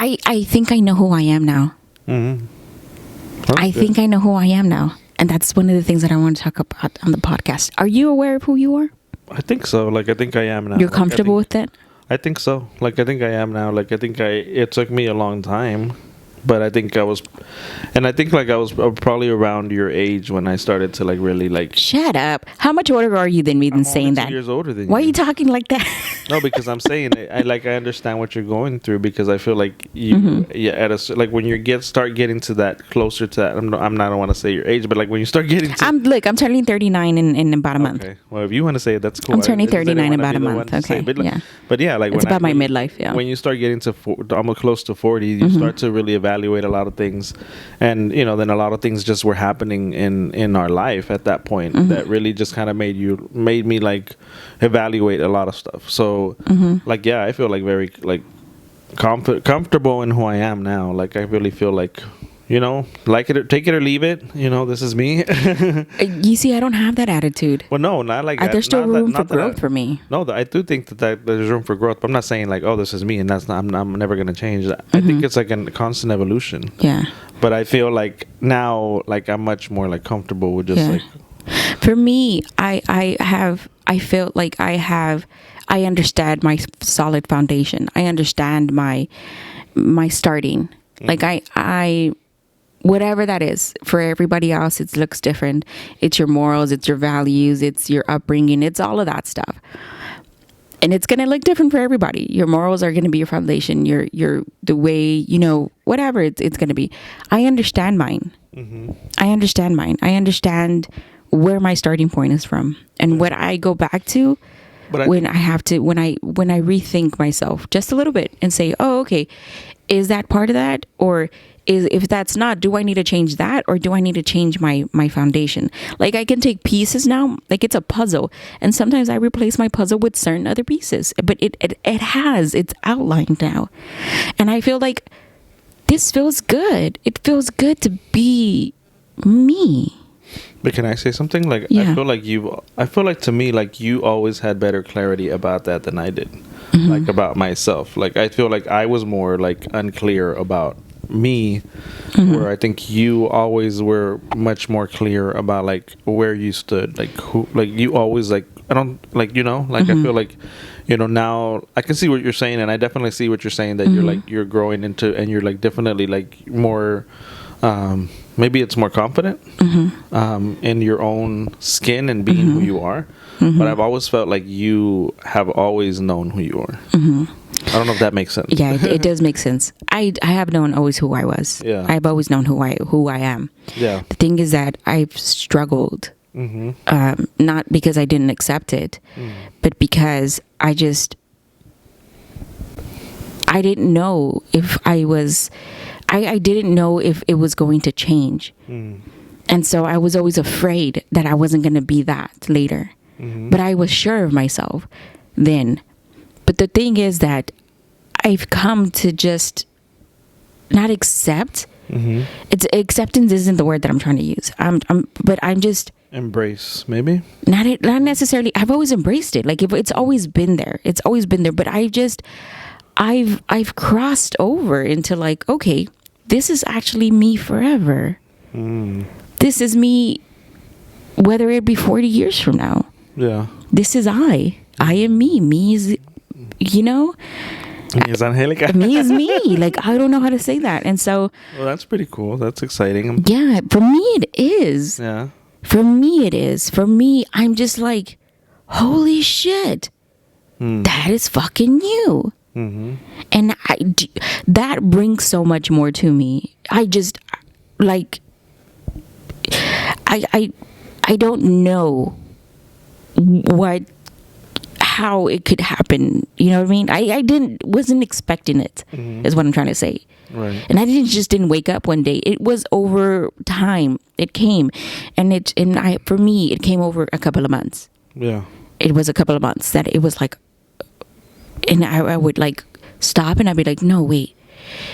I think I know who I am now. I think I know who I am now. And that's one of the things that I want to talk about on the podcast. Are you aware of who you are? I think so. Like, I think I am now. You're comfortable with that? I think so. Like, I think I am now. Like, it took me a long time. But I think I was probably around your age when I started to like really like. Shut up! How much older are you than me? Than saying only that? 2 years older than you. Why are you talking like that? No, because I'm saying I understand what you're going through because I feel like you like when you start getting to that closer to that. I don't want to say your age, but like when you start getting to. I'm turning 39 in about a month. Okay, well if you want to say it, that's cool. I'm turning 39 in about a month. Okay, but yeah, like it's about my midlife. Yeah, when you start getting to almost close to 40, you start to really evaluate a lot of things, and then a lot of things just were happening in our life at that point that really just kind of made me like evaluate a lot of stuff. So like I feel like very like comfortable in who I am now. Like I really feel like like it or take it or leave it. This is me. You see, I don't have that attitude. Well, no, not like that. There's still room for growth for me. No, I do think that there's room for growth. But I'm not saying like, oh, this is me, and that's not. I'm never gonna change that. I think it's like a constant evolution. Yeah. But I feel like now, like I'm much more like comfortable with just like. For me, I feel like I understand my solid foundation. I understand my starting. Like I whatever that is, for everybody else, it looks different. It's your morals, it's your values, it's your upbringing, it's all of that stuff. And it's going to look different for everybody. Your morals are going to be your foundation. The way, whatever it's going to be. I understand mine. I understand mine. I understand where my starting point is from and what I go back to when I rethink myself just a little bit and say, oh, okay, is that part of that? Or if that's not, do I need to change that, or do I need to change my foundation? Like, I can take pieces now, like it's a puzzle, and sometimes I replace my puzzle with certain other pieces, but it's outlined now, and I feel like this feels good. It feels good to be me. But can I say something? Like, Yeah. I feel like to me, like, you always had better clarity about that than I did. Like, about myself. Like, I feel like I was more like unclear about me, where I think you always were much more clear about like where you stood, like who, like you always like, I don't like, like I feel like, now I can see what you're saying, and I definitely see what you're saying, that you're growing into, and you're like definitely like more maybe it's more confident in your own skin and being who you are. But I've always felt like you have always known who you are. I don't know if that makes sense. Yeah, it does make sense. I have known always who I was. Yeah. I've always known who I am. Yeah. The thing is that I've struggled, not because I didn't accept it, but because I didn't know if I didn't know if it was going to change. And so I was always afraid that I wasn't going to be that later. But I was sure of myself then. But the thing is that I've come to just not accept. It's acceptance isn't the word that I'm trying to use. But I'm just embrace, maybe not necessarily. I've always embraced it. Like, if it's always been there. It's always been there. But I've crossed over into like, okay, this is actually me forever. This is me, whether it be 40 years from now. Yeah. This is I. I am me. Me is, Me is Anjelica. me is me. Like, I don't know how to say that. And so, well, that's pretty cool. That's exciting. yeah, for me it is. Yeah. For me it is. For me, I'm just like, holy shit. That is fucking you. And that brings so much more to me. I just, like, I don't know how it could happen. You know what I mean? I wasn't expecting it, is what I'm trying to say. Right. And I didn't wake up one day. It was over time. It came, for me, it came over a couple of months. Yeah. It was a couple of months that it was like, and I would like stop and I'd be like, no, wait.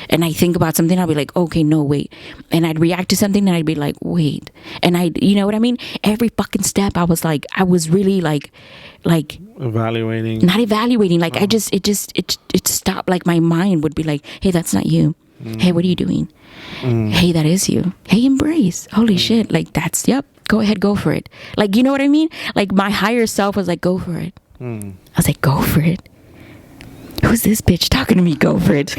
And I think about something, I'll be like, okay, no, wait. And I'd react to something and I'd be like, wait. And you know what I mean? Every fucking step I was really like evaluating. Not evaluating. Like, it stopped. Like, my mind would be like, hey, that's not you. Hey, what are you doing? Hey, that is you. Hey, embrace. Holy shit. Like, yep. Go ahead, go for it. Like, you know what I mean? Like, my higher self was like, go for it. I was like, go for it. Who's this bitch talking to me? Go for it.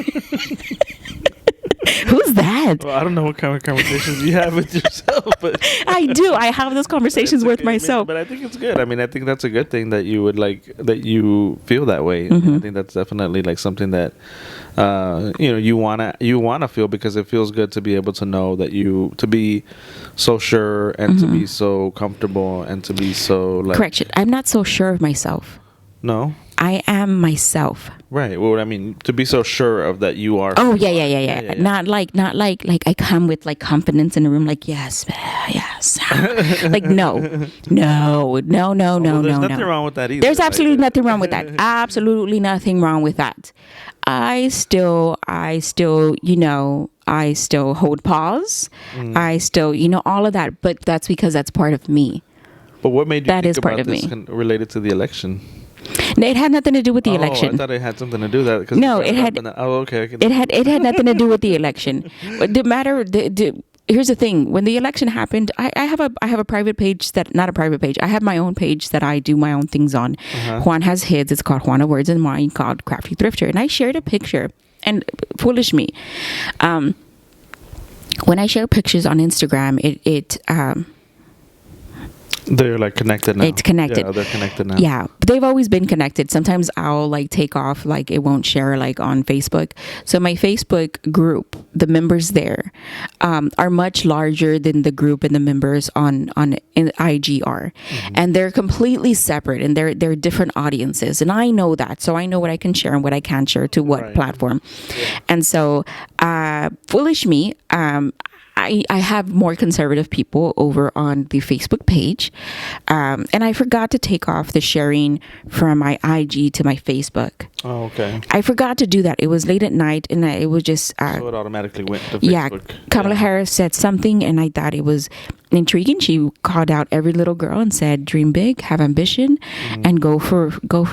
Who's that? Well, I don't know what kind of conversations you have with yourself, but I do. I have those conversations with myself. But I think it's good. I mean, I think that's a good thing that you would that you feel that way. I think that's definitely like something that you wanna feel, because it feels good to be able to know that to be so sure and to be so comfortable and to be so like. Correction. I'm not so sure of myself. No. I am myself. Right. Well, I mean, to be so sure of that you are. Oh, yeah. Not like I come with like confidence in the room, like, yes. Like, no. Well, there's nothing wrong with that either. There's absolutely nothing wrong with that. Absolutely nothing wrong with that. I still, I still hold pause. I still, all of that. But that's because that's part of me. But what made you think is about part this related to the election? It had nothing to do with the election. I thought it had something to do with that. No, it had. Okay. It had nothing to do with the election. The matter. Here's the thing. When the election happened, I have a private page not a private page. I have my own page that I do my own things on. Juan has his. It's called Juan of Words and Mine, called Crafty Thrifter, and I shared a picture. And foolish me, when I share pictures on Instagram, They're like connected now. It's connected. Yeah, they're connected now. Yeah, but they've always been connected. Sometimes I'll like take off, like it won't share like on Facebook. So my Facebook group, the members there, are much larger than the group and the members on in IG are, and they're completely separate, and they're different audiences, and I know that, so I know what I can share and what I can't share to what platform, and so foolish me. I have more conservative people over on the Facebook page, and I forgot to take off the sharing from my IG to my Facebook. Oh, okay. I forgot to do that. It was late at night, and it was just so it automatically went to Facebook. Yeah, Kamala Harris said something, and I thought it was intriguing. She called out every little girl and said, "Dream big, have ambition, and go for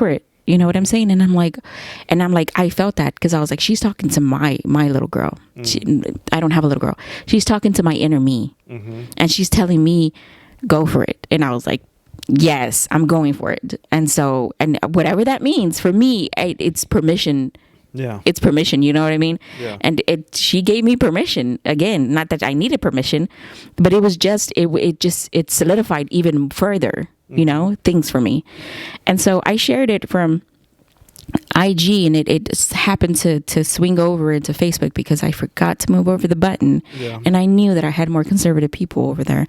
it." You know what I'm saying? And I'm like, I felt that because I was like, she's talking to my little girl. I don't have a little girl. She's talking to my inner me, and she's telling me, go for it. And I was like, yes, I'm going for it. And so, and whatever that means for me, it's permission. Yeah, it's permission. You know what I mean? Yeah. And she gave me permission again. Not that I needed permission, but it was just it solidified even further. You know, things for me. And so I shared it from IG, and it happened to swing over into Facebook because I forgot to move over the button. Yeah. And I knew that I had more conservative people over there.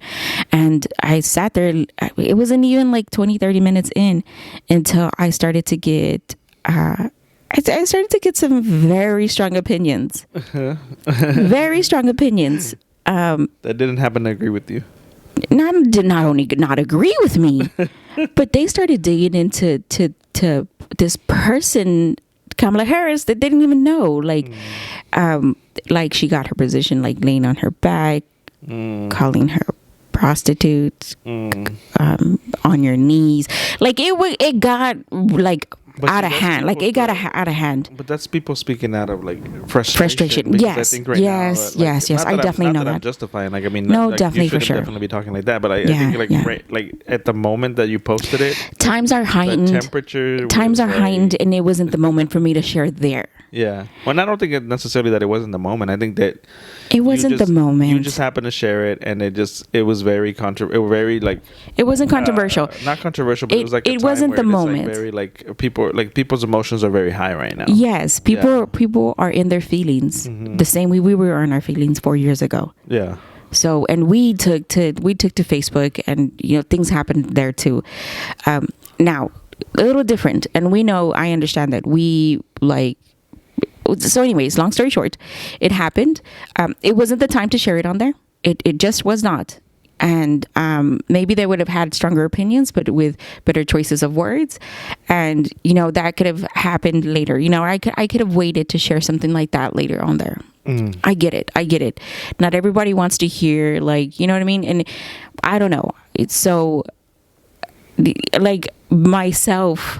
And I sat there. It wasn't even like 20-30 minutes in until I started to get I started to get some very strong opinions. Very strong opinions. That didn't happen to agree with you. Did not only not agree with me, but they started digging into to this person, Kamala Harris, that they didn't even know. Like she got her position, like laying on her back, calling her prostitutes, on your knees. Like it got like out of hand. Like it got out of hand. But that's people speaking out of like frustration. Yes. I think right yes. now, yes. I definitely know that. I'm justifying. Like I mean, no, like, definitely you for sure. Definitely be talking like that. But I think like at the moment that you posted it, times are heightened. The temperature. Times are heightened, and it wasn't the moment for me to share there. Yeah. Well, I don't think necessarily that it wasn't the moment. I think that it wasn't the moment. You just happened to share it, and it was very it wasn't controversial. Not controversial, but it was like it wasn't the moment. Like very like people's emotions are very high right now. Yes, people are in their feelings the same way we were in our feelings 4 years ago. Yeah. So, and we took to Facebook, and things happened there too. Now a little different, and I understand that we like. So anyways, long story short, it happened. It wasn't the time to share it on there. It just was not. And maybe they would have had stronger opinions, but with better choices of words. And, that could have happened later. I could have waited to share something like that later on there. I get it. Not everybody wants to hear, like, you know what I mean? And I don't know. It's so, like, myself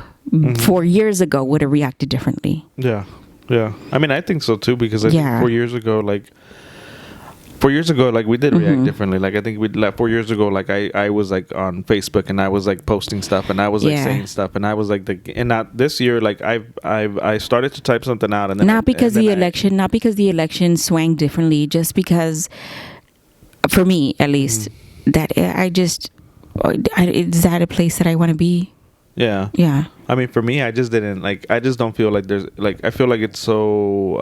4 years ago would have reacted differently. Yeah. Yeah, I mean, I think so too, because I think 4 years ago, like we did react differently. Like I think 4 years ago, like I was like on Facebook, and I was like posting stuff, and I was like saying stuff, and I was like and not this year, like I started to type something out, and then not because the election swung differently, just because for me at least that is that a place that I want to be. Yeah. I mean, for me, I just don't feel like there's like, I feel like it's so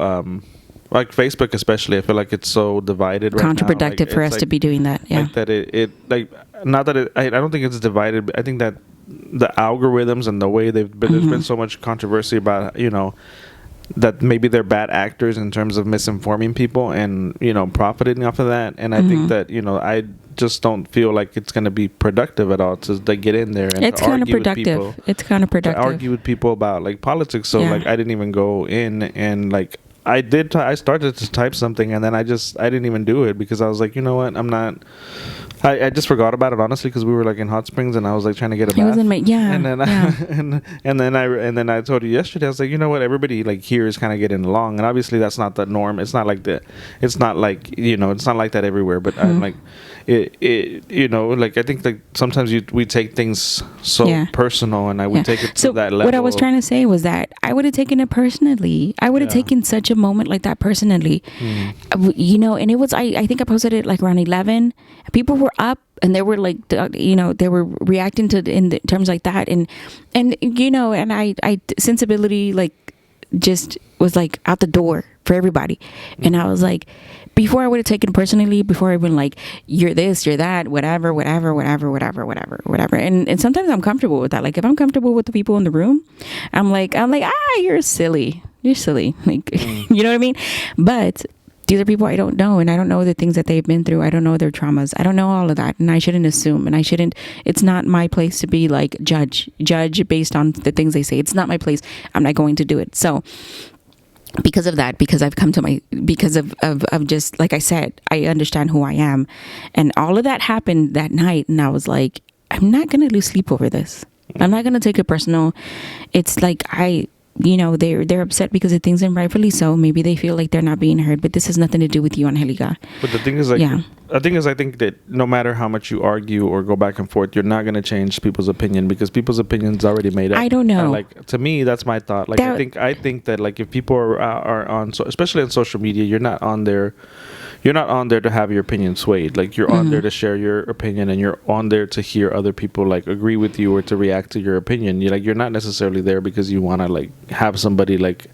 like Facebook especially, I feel like it's so divided right now. Counterproductive like, for us to be doing that. Yeah. Like that it like, not that it, I don't think it's divided, but I think that the algorithms and the way there's been so much controversy about, that maybe they're bad actors in terms of misinforming people and, profiting off of that. And I think that, I just don't feel like it's going to be productive at all to like get in there and it's counterproductive. It's counterproductive. To argue with people about like politics. So like I didn't even go in, and like I started to type something, and then I didn't even do it because I was like, you know what, I'm not. I just forgot about it, honestly, because we were like in Hot Springs, and I was like trying to get a bath. And then I told you yesterday, I was like, you know what, everybody like here is kind of getting along, and obviously that's not the norm. It's not like it's not like that everywhere. But I'm like, like I think like sometimes we take things so personal, and I would take it to that level. What I was trying to say was that I would have taken it personally. I would have taken such a moment like that personally. You know, and it was, I think I posted it like around 11. People were up and they were like, you know, they were reacting to in the terms like that. And you know, and I sensibility like just was like out the door for everybody. And I was like, before I would have taken it personally, before I been like, you're this, you're that, whatever. And sometimes I'm comfortable with that. Like if I'm comfortable with the people in the room, I'm like, you're silly. Like, you know what I mean? But these are people I don't know, and I don't know the things that they've been through. I don't know their traumas. I don't know all of that, and I shouldn't assume, and it's not my place to be like judge based on the things they say. It's not my place. I'm not going to do it. So because of that, because I've come to because of just, like I said, I understand who I am, and all of that happened that night, and I was like, I'm not going to lose sleep over this. I'm not going to take it personal. It's like you know, they're upset because of things, and rightfully so. Maybe they feel like they're not being heard, but this has nothing to do with you, Anjelica. But the thing is, like, I think that no matter how much you argue or go back and forth, you're not going to change people's opinion, because people's opinion's already made up. I don't know. Like, to me, that's my thought. Like, I think that, like, if people are on, especially on social media, you're not on there to have your opinion swayed. Like, you're on there to share your opinion, and you're on there to hear other people like agree with you or to react to your opinion. You're not necessarily there because you want to like have somebody like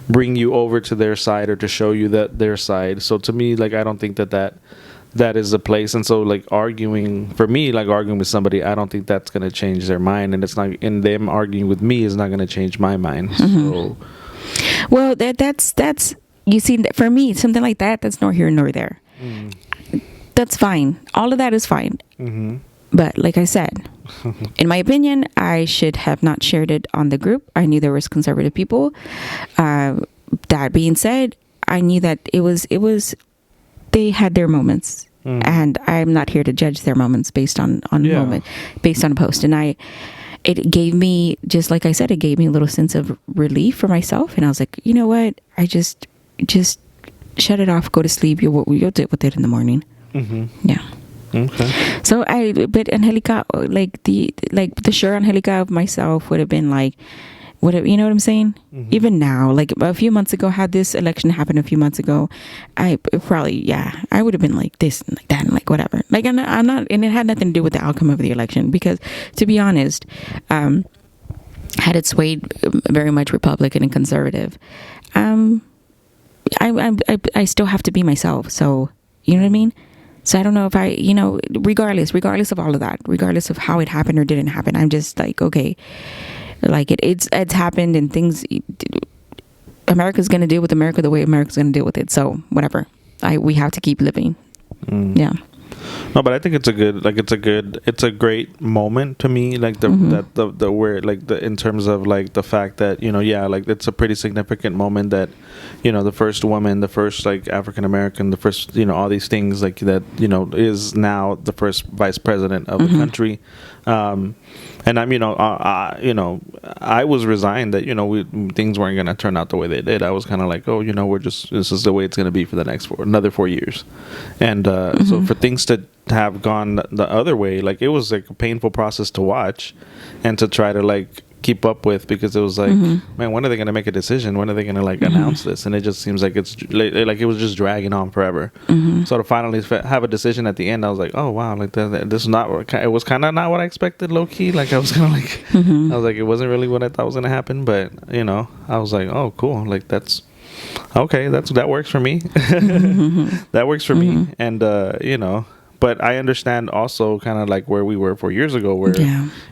bring you over to their side or to show you that their side. So to me, like, I don't think that is the place. And so, like, arguing with somebody, I don't think that's going to change their mind, and it's not, and them arguing with me is not going to change my mind. So, well, that's you see, for me, something like that's nor here nor there. That's fine. All of that is fine. But like I said, in my opinion, I should have not shared it on the group. I knew there was conservative people. That being said, I knew that it was they had their moments, and I'm not here to judge their moments based on a moment, based on a post. And it gave me, just like I said, it gave me a little sense of relief for myself. And I was like, you know what? I just shut it off, go to sleep. You'll deal with it in the morning. Yeah. Okay. So but Anjelica, like the sure Anjelica of myself would have been like, you know what I'm saying? Even now, like a few months ago, had this election happened a few months ago, I probably, I would have been like this and like that and like whatever. Like I'm not, and it had nothing to do with the outcome of the election, because to be honest, had it swayed very much Republican and conservative, I still have to be myself. So you know what I mean? So I don't know if regardless of all of that, regardless of how it happened or didn't happen, I'm just like, okay, like it's happened, and things, America's going to deal with America the way America's going to deal with it. So whatever, we have to keep living. Yeah. No, but I think it's a great moment to me, like the where, like, the in terms of like the fact that, like, it's a pretty significant moment that, the first woman, the first like African American, the first, all these things like that, is now the first vice president of the country. And I'm, I was resigned that, things weren't going to turn out the way they did. I was kind of like, oh, this is the way it's going to be for the next another 4 years. And so for things to have gone the other way, like, it was like a painful process to watch and to try to like keep up with, because it was like, man, when are they going to make a decision? When are they going to like announce this? And it just seems like it's like it was just dragging on forever. So to finally have a decision at the end, I was like, oh wow, like this is not, it was kind of not what I expected, low key. Like I was kind of like, I was like, it wasn't really what I thought was going to happen, but I was like, oh cool, like that's okay, that works for me. That works for me. And but I understand also kind of like where we were 4 years ago, where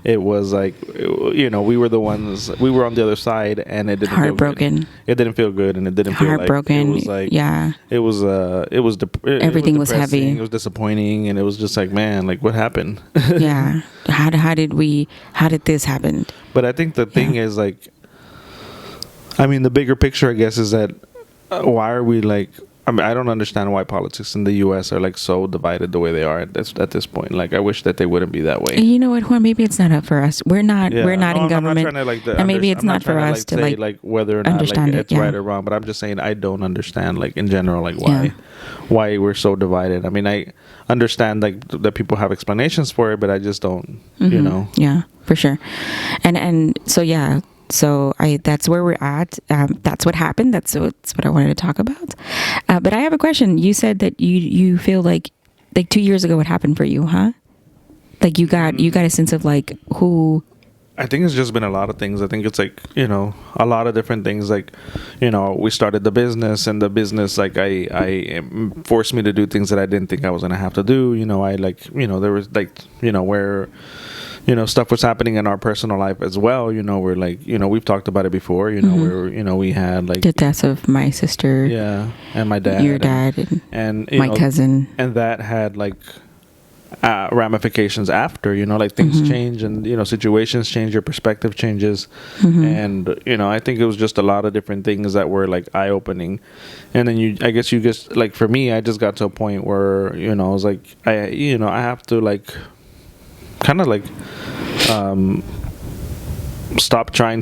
it was like, we were the ones, we were on the other side, and it didn't heartbroken. Feel good. It didn't feel good, and it didn't feel heartbroken. Like, it was like, it was everything was heavy. It was disappointing, and it was just like, man, like what happened? How did this happen? But I think the thing is, like, I mean, the bigger picture, I guess, is that why are we like, I mean, I don't understand why politics in the U.S. are like so divided the way they are at this point. Like, I wish that they wouldn't be that way. You know what, Juan? Maybe it's not up for us. We're not in government. I'm not trying to, and maybe it's not for us to say, like whether or not like, it's right or wrong. But I'm just saying I don't understand, like, in general, like why we're so divided. I mean, I understand like that people have explanations for it, but I just don't. Yeah, for sure. And so So that's where we're at. That's what happened. That's what I wanted to talk about. But I have a question. You said that you feel like 2 years ago what happened for you, huh? Like you got a sense of like who. I think it's just been a lot of things. I think it's like, a lot of different things. Like, we started the business, and the business, like, I forced me to do things that I didn't think I was going to have to do. I like, there was like, where, stuff was happening in our personal life as well. We're like, we've talked about it before, where, we had like the death of my sister. Yeah. And my dad. Your dad. And my cousin. And that had like, ramifications after, like things change, and situations change, your perspective changes, and I think it was just a lot of different things that were like eye-opening. And then I guess you just like, for me, I just got to a point where I was like, I have to like kind of like stop trying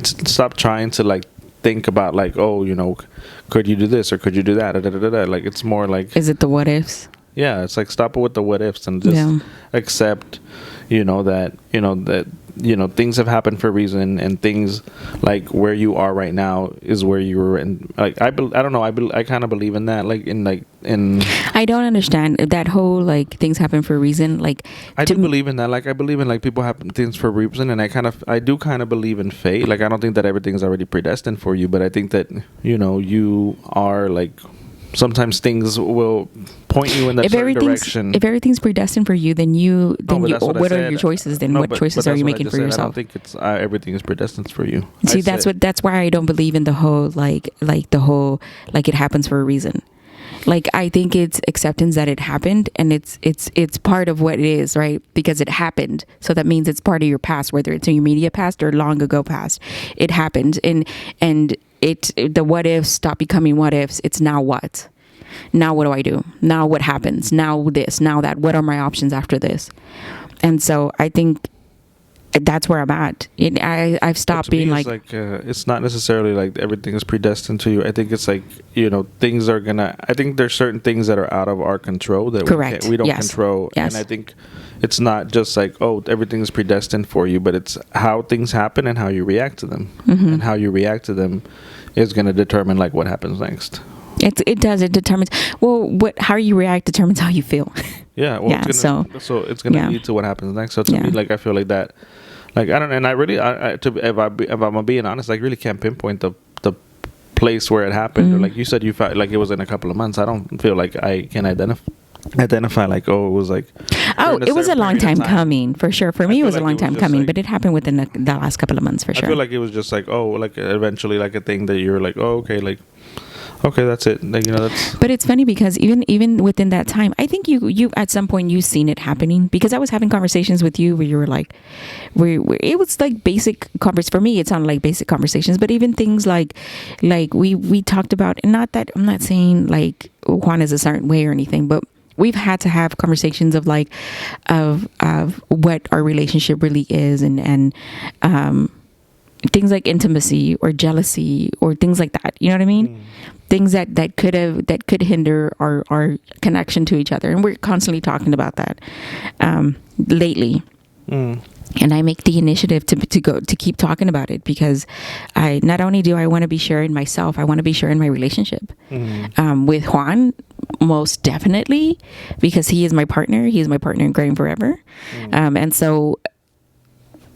to like think about like, oh, could you do this or could you do that, like it's more like, is it the what ifs? Yeah, it's like stop with the what ifs and just accept, that things have happened for a reason, and things like where you are right now is where you were. And like I don't know, I kind of believe in that. Like in I don't understand that whole like things happen for a reason. Like I do believe in that. Like I believe in like people happen things for a reason, and I do kind of believe in fate. Like I don't think that everything's already predestined for you, but I think that you are like. Sometimes things will point you in that certain direction. If everything's predestined for you, then what are your choices? Then what choices are you making for yourself? I don't think it's everything is predestined for you. See, that's why I don't believe in the whole like it happens for a reason. Like I think it's acceptance that it happened, and it's part of what it is, right? Because it happened, so that means it's part of your past, whether it's in your immediate past or long ago past. It happened, and the what ifs stop becoming what ifs. It's now what? Now what do I do? Now what happens? Now this, now that. What are my options after this? And so I think that's where I'm at. I've stopped being like it's not necessarily like everything is predestined to you. I think it's like, things are gonna, I think there's certain things that are out of our control that we don't control. Yes. And I think it's not just like, oh, everything is predestined for you, but it's how things happen and how you react to them. And how you react to them is going to determine like what happens next. It does. It determines. Well, how you react determines how you feel. Yeah. Well, yeah. So it's going to lead to what happens next. So to me, like I feel like that. Like I don't. And I really, if I'm being honest, I really can't pinpoint the place where it happened. Or like you said, you felt like it was in a couple of months. I don't feel like I can identify like, oh, it was like, oh, it was a long time coming for sure. For me, it was a long time coming, like, but it happened within the last couple of months for sure. I feel like it was just like, oh, like eventually like a thing that you're like, oh, okay, like, okay, that's it. Like, that's. But it's funny because even within that time, I think you at some point you've seen it happening, because I was having conversations with you where you were like, it was like basic for me, it sounded like basic conversations, but even things like we talked about, and not that I'm not saying like Juan is a certain way or anything, but we've had to have conversations of like of what our relationship really is, and things like intimacy or jealousy or things like that. You know what I mean? Things that could hinder our connection to each other, and we're constantly talking about that lately. And I make the initiative to keep talking about it, because I not only do I want to be sure in myself, I want to be sure in my relationship with Juan, most definitely, because he is my partner. He is my partner in growing forever. And so,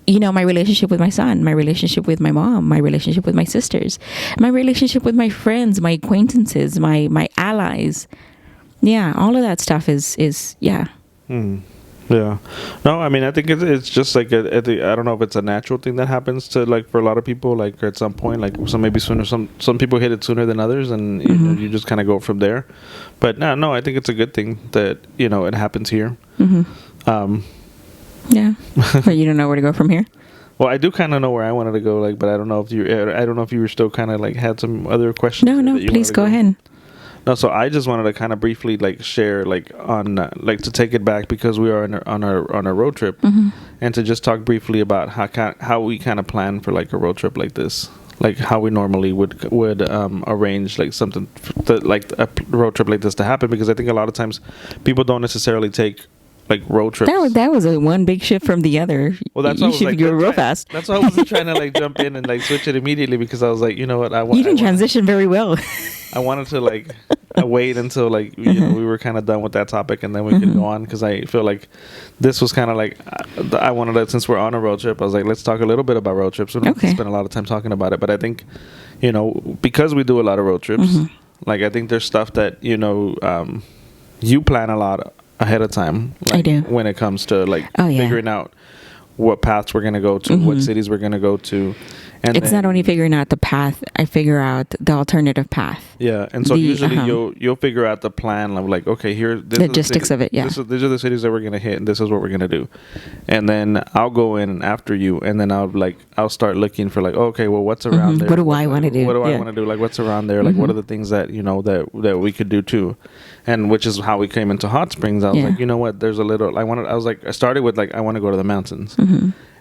my relationship with my son, my relationship with my mom, my relationship with my sisters, my relationship with my friends, my acquaintances, my allies. Yeah, all of that stuff is yeah. Yeah. No, I mean, I think it's just like I don't know if it's a natural thing that happens to like for a lot of people, like at some point, like some maybe sooner, some people hit it sooner than others, and you just kind of go from there. But no, I think it's a good thing that it happens here. Yeah, but you don't know where to go from here. Well, I do kind of know where I wanted to go, like, but I don't know if you were still kind of like had some other questions. No, please go ahead. No, so I just wanted to kind of briefly like share like on like to take it back, because we are on a road trip, and to just talk briefly about how we kind of plan for like a road trip like this, like how we normally would arrange like like a road trip like this to happen, because I think a lot of times people don't necessarily take like road trips. That was a one big shift from the other. Well, that's you why I was like, go real fast. That's why I wasn't trying to like jump in and like switch it immediately, because I was like, you know what, You didn't transition very well. I wanted to like wait until like we were kind of done with that topic, and then we could go on, because I feel like this was kind of like I wanted to, since we're on a road trip, I was like, let's talk a little bit about road trips. We don't have to spend a lot of time talking about it, but I think, you know, because we do a lot of road trips, like I think there's stuff that, you know, you plan a lot ahead of time. Like, I do. When it comes to like figuring out what paths we're gonna go to, what cities we're gonna go to. And it's not only figuring out the path, I figure out the alternative path. Yeah, and so usually you'll figure out the plan of like, okay, here this logistics of it. Yeah, these are the cities that we're gonna hit, and this is what we're gonna do. And then I'll go in after you, and then I'll start looking for like, okay, well, what's around there? What do I want to do? What do I want to do? Like, what's around there? Like, what are the things that, you know, that we could do too? And which is how we came into Hot Springs. I was like, you know what? There's a little. I started with like, I want to go to the mountains.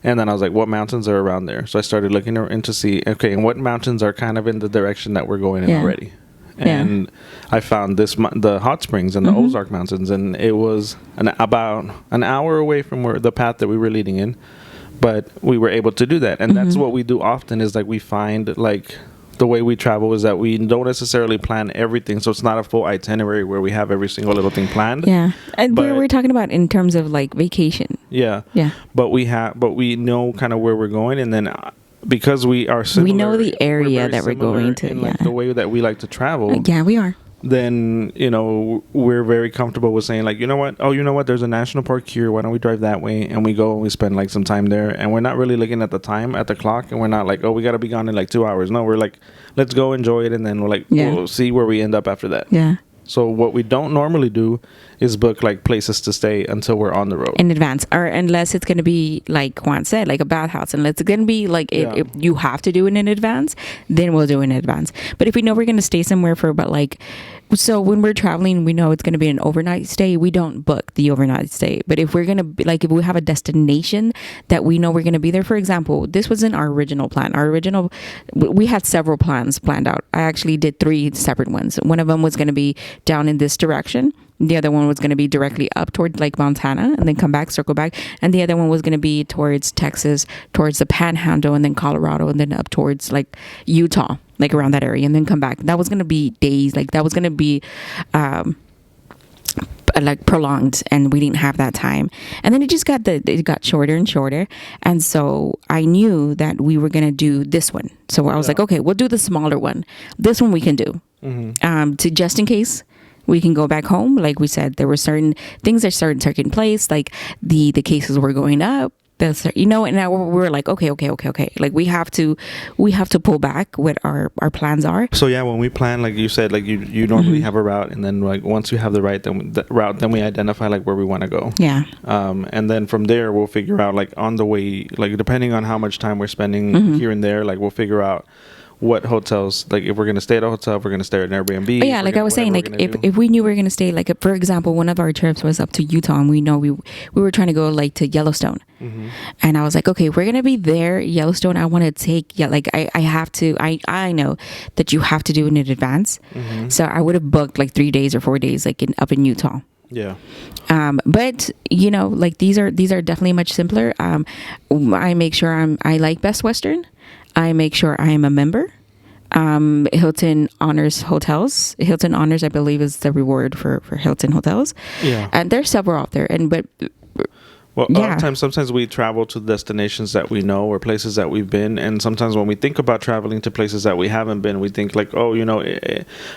And then I was like, what mountains are around there? So I started looking in to see, okay, and what mountains are kind of in the direction that we're going in already. And I found the Hot Springs and the Ozark Mountains, and it was about an hour away from the path that we were leading in, but we were able to do that. And that's what we do often, is like we find like the way we travel is that we don't necessarily plan everything, so it's not a full itinerary where we have every single little thing planned. Yeah, and we're talking about in terms of like vacation. Yeah, yeah. But we know kind of where we're going, and then because we are similar, we know the area that we're going to. In, like, the way that we like to travel. Yeah, we are. Then, you know, we're very comfortable with saying like, you know what, there's a national park here, why don't we drive that way, and we go and we spend like some time there, and we're not really looking at the time at the clock, and we're not like, oh, we got to be gone in like 2 hours. No, we're like, let's go enjoy it, and then we're like, we'll see where we end up after that. Yeah. So what we don't normally do is book like places to stay until we're on the road in advance, or unless it's going to be like Juan said, like a bathhouse, unless it's going to be like if you have to do it in advance, then we'll do it in advance. But if we know we're going to stay somewhere for about like, so when we're traveling, we know it's going to be an overnight stay, we don't book the overnight stay. But if we're going to be like, if we have a destination that we know we're going to be there, for example, this wasn't our original plan. We had several plans planned out. I actually did 3 separate ones. One of them was going to be down in this direction. The other one was going to be directly up toward Lake Montana and then come back, circle back. And the other one was going to be towards Texas, towards the Panhandle, and then Colorado, and then up towards like Utah, like around that area, and then come back. That was going to be days. Like that was going to be like prolonged, and we didn't have that time. And then it got shorter and shorter. And so I knew that we were going to do this one. So I was like, okay, we'll do the smaller one. This one we can do. To just in case we can go back home. Like we said, there were certain things that started taking place, like the cases were going up. That's, you know, and now we're like, okay. Like we have to pull back what our plans are. So yeah, when we plan, like you said, like you normally have a route, and then like once you have the route, then we identify like where we want to go. Yeah. And then from there we'll figure out like on the way, like depending on how much time we're spending here and there, like we'll figure out what hotels, like if we're going to stay at a hotel, if we're going to stay at an Airbnb. But yeah, like I was saying, like if we knew we were going to stay, like for example, one of our trips was up to Utah, and we know we were trying to go like to Yellowstone. And I was like, okay, we're going to be there, Yellowstone. I want to take, like I have to, I know that you have to do it in advance. So I would have booked like 3 days or 4 days, like up in Utah. Yeah. But you know, like these are definitely much simpler. I make sure I like Best Western. I make sure I am a member. Hilton Honors Hotels. Hilton Honors, I believe, is the reward for Hilton Hotels. Yeah. And there's several out there. Well, a lot of times, sometimes we travel to destinations that we know or places that we've been, and sometimes when we think about traveling to places that we haven't been, we think like, oh, you know,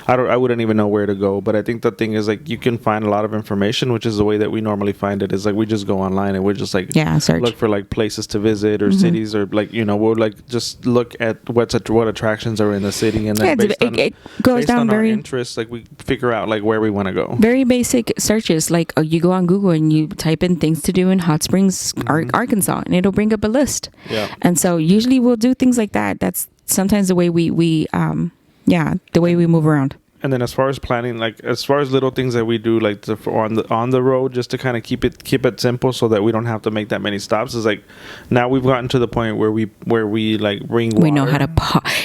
I wouldn't even know where to go. But I think the thing is like you can find a lot of information, which is the way that we normally find it. Is like we just go online and we're just like search. Look for like places to visit or cities, or like, you know, we'll like just look at what attractions are in the city, and then it goes down very very our interests, like we figure out like where we want to go. Very basic searches, like you go on Google and you type in things to do in Hot Springs, Arkansas, and it'll bring up a list. Yeah. And so usually we'll do things like that. That's sometimes the way we the way we move around. And then as far as planning, like as far as little things that we do, like on the road, just to kind of keep it simple, so that we don't have to make that many stops. Is like now we've gotten to the point where we like bring water. We know how to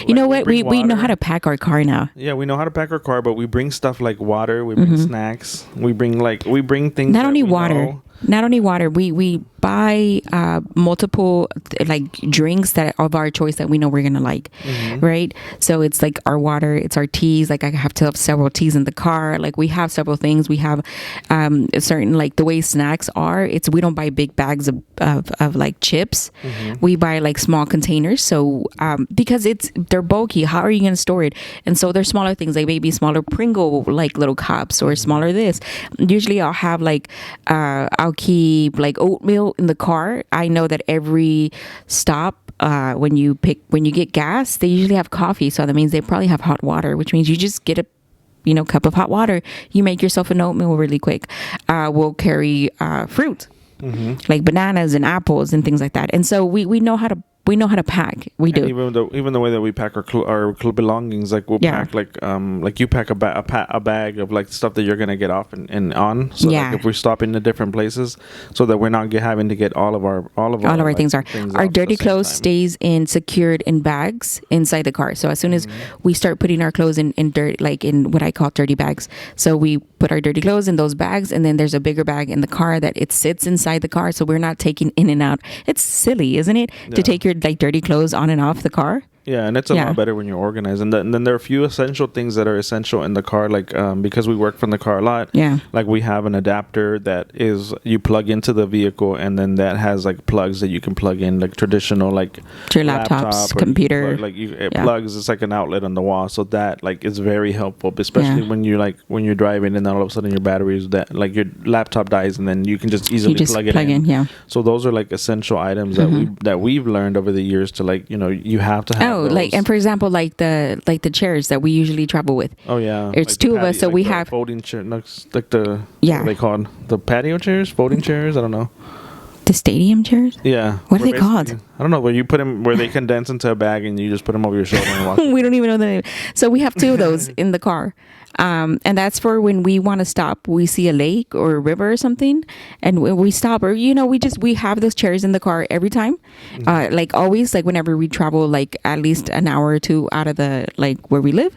you know what, we know how to pack our car now. Yeah, we know how to pack our car, but we bring stuff like water, we bring snacks, we bring things. Not only water. Not only water, we buy multiple like drinks that of our choice that we know we're gonna like, right? So it's like our water, it's our teas. Like I have to have several teas in the car. Like we have several things. We have certain like the way snacks are. It's we don't buy big bags of like chips. We buy like small containers. So because they're bulky, how are you gonna store it? And so there's smaller things like maybe smaller Pringle like little cups or smaller this. Usually I'll have like I'll keep like oatmeal in the car. I know that every stop when you get gas, they usually have coffee, so that means they probably have hot water, which means you just get a cup of hot water, you make yourself an oatmeal really quick. We'll carry fruit, like bananas and apples and things like that. And so we know how to pack. We do. And even the way that we pack our belongings, like we'll pack like you pack a bag of like stuff that you're gonna get off and on. So like if we stop in the different places, so that we're not having to get all of our like, things our dirty clothes stays secured in bags inside the car. So as soon as we start putting our clothes in dirt, like in what I call dirty bags, so we put our dirty clothes in those bags, and then there's a bigger bag in the car that it sits inside the car, so we're not taking in and out. It's silly, isn't it, to take your like dirty clothes on and off the car? Yeah, and it's a lot better when you're organized. And then there are a few essential things that are essential in the car, like because we work from the car a lot. Yeah. Like we have an adapter that is you plug into the vehicle, and then that has like plugs that you can plug in, like traditional like to your laptops, computer. It plugs. It's like an outlet on the wall, so that like is very helpful, especially when you're driving, and then all of a sudden your batteries like your laptop dies, and then you can just easily plug it in. Yeah. So those are like essential items that we've learned over the years to like you have to have. Like, and for example, like the chairs that we usually travel with. Oh yeah, it's like two of us, so we have folding chair, like the what are they called, the patio chairs, folding chairs. I don't know. The stadium chairs. Yeah. What are they called? I don't know. Where you put them, where they condense into a bag, and you just put them over your shoulder and walk. We don't even know the name. So we have two of those in the car. And that's for when we want to stop. We see a lake or a river or something, and we stop. Or we have those chairs in the car every time, like always. Like whenever we travel, like at least an hour or two out of the like where we live,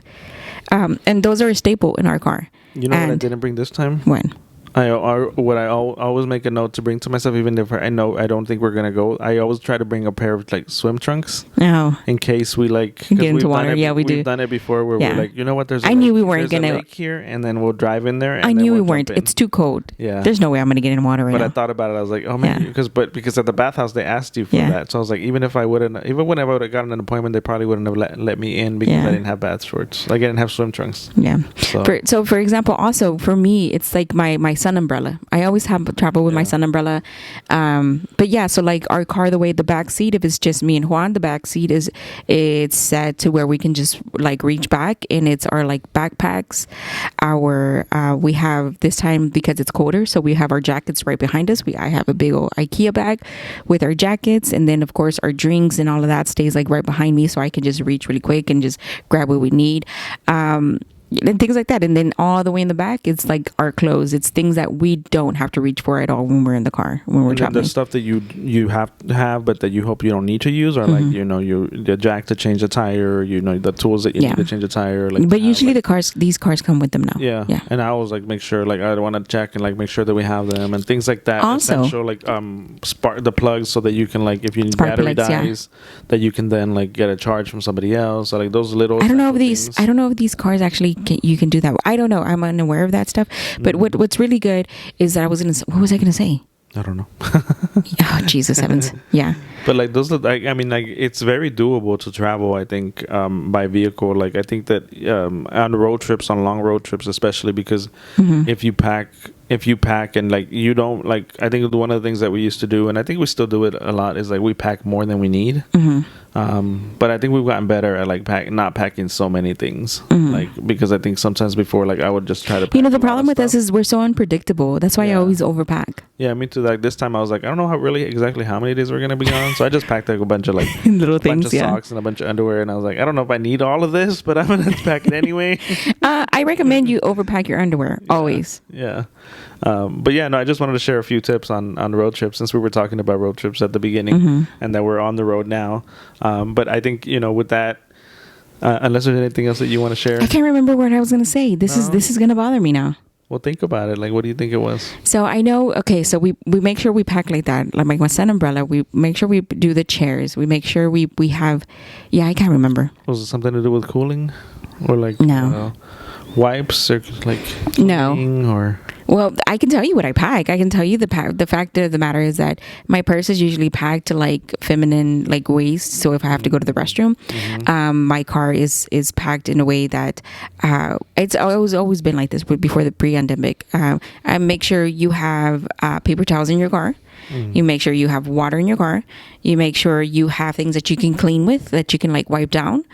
and those are a staple in our car. You know what I didn't bring this time? When? I always make a note to bring to myself, even if I don't think we're gonna go. I always try to bring a pair of like swim trunks. Oh. In case we like get into water. We've done it before where we're like, you know what? I knew we weren't gonna lake here, and then we'll drive in there. And I knew we weren't. It's too cold. Yeah. There's no way I'm gonna get in water right now. But I thought about it. I was like, oh man, because at the bathhouse they asked you for that. So I was like, even when I would have gotten an appointment, they probably wouldn't have let me in because I didn't have bath shorts. Like I didn't have swim trunks. Yeah. So for example, also for me, it's like my sun umbrella. I always have travel with my sun umbrella. But yeah, so like our car, the way the back seat, if it's just me and Juan, the back seat it's set to where we can just like reach back, and it's our like backpacks. We have this time because it's colder, so we have our jackets right behind us. I have a big old IKEA bag with our jackets, and then of course our drinks and all of that stays like right behind me, so I can just reach really quick and just grab what we need. And things like that. And then all the way in the back, it's like our clothes. It's things that we don't have to reach for at all when we're in the car, when we're traveling. The stuff that you have to have, but that you hope you don't need to use, or like the jack to change the tire, the tools that you need to change the tire. Like, but usually these cars come with them now. Yeah. And I always like make sure, like I want to check and like make sure that we have them and things like that. Also, essential, like spark the plugs so that you can like if your battery dies, that you can then like get a charge from somebody else. Or, like those little. I don't know if these cars actually. You can do that. I don't know. I'm unaware of that stuff. But what's really good is that what was I going to say? I don't know. Oh, Jesus heavens. Yeah. But like those, I mean, like it's very doable to travel. I think by vehicle. Like I think that on road trips, on long road trips, especially because if you pack and like you don't like, I think one of the things that we used to do, and I think we still do it a lot, is like we pack more than we need. But I think we've gotten better at like not packing so many things. Like because I think sometimes before, like I would just try to. Pack the problem with us is we're so unpredictable. That's why I always overpack. Yeah, me too. Like this time, I was like, I don't know exactly how many days we're gonna be gone, so I just packed like a bunch of like little things, bunch of socks and a bunch of underwear, and I was like, I don't know if I need all of this, but I'm gonna pack it anyway. I recommend you overpack your underwear always. Yeah. But yeah, no, I just wanted to share a few tips on road trips, since we were talking about road trips at the beginning and that we're on the road now. But I think, with that, unless there's anything else that you want to share. I can't remember what I was going to say. This is going to bother me now. Well, think about it. Like, what do you think it was? So I know, okay, so we make sure we pack like that. Like my sun umbrella, we make sure we do the chairs. We make sure we have, I can't remember. Was it something to do with cooling? Or like, No. Wipes or like No. or Well, I can tell you what I pack. I can tell you the fact of the matter is that my purse is usually packed to like feminine like waist. So if I have to go to the restroom, my car is packed in a way that it's always been like this before the pre-pandemic. I make sure you have paper towels in your car. You make sure you have water in your car. You make sure you have things that you can clean with, that you can like wipe down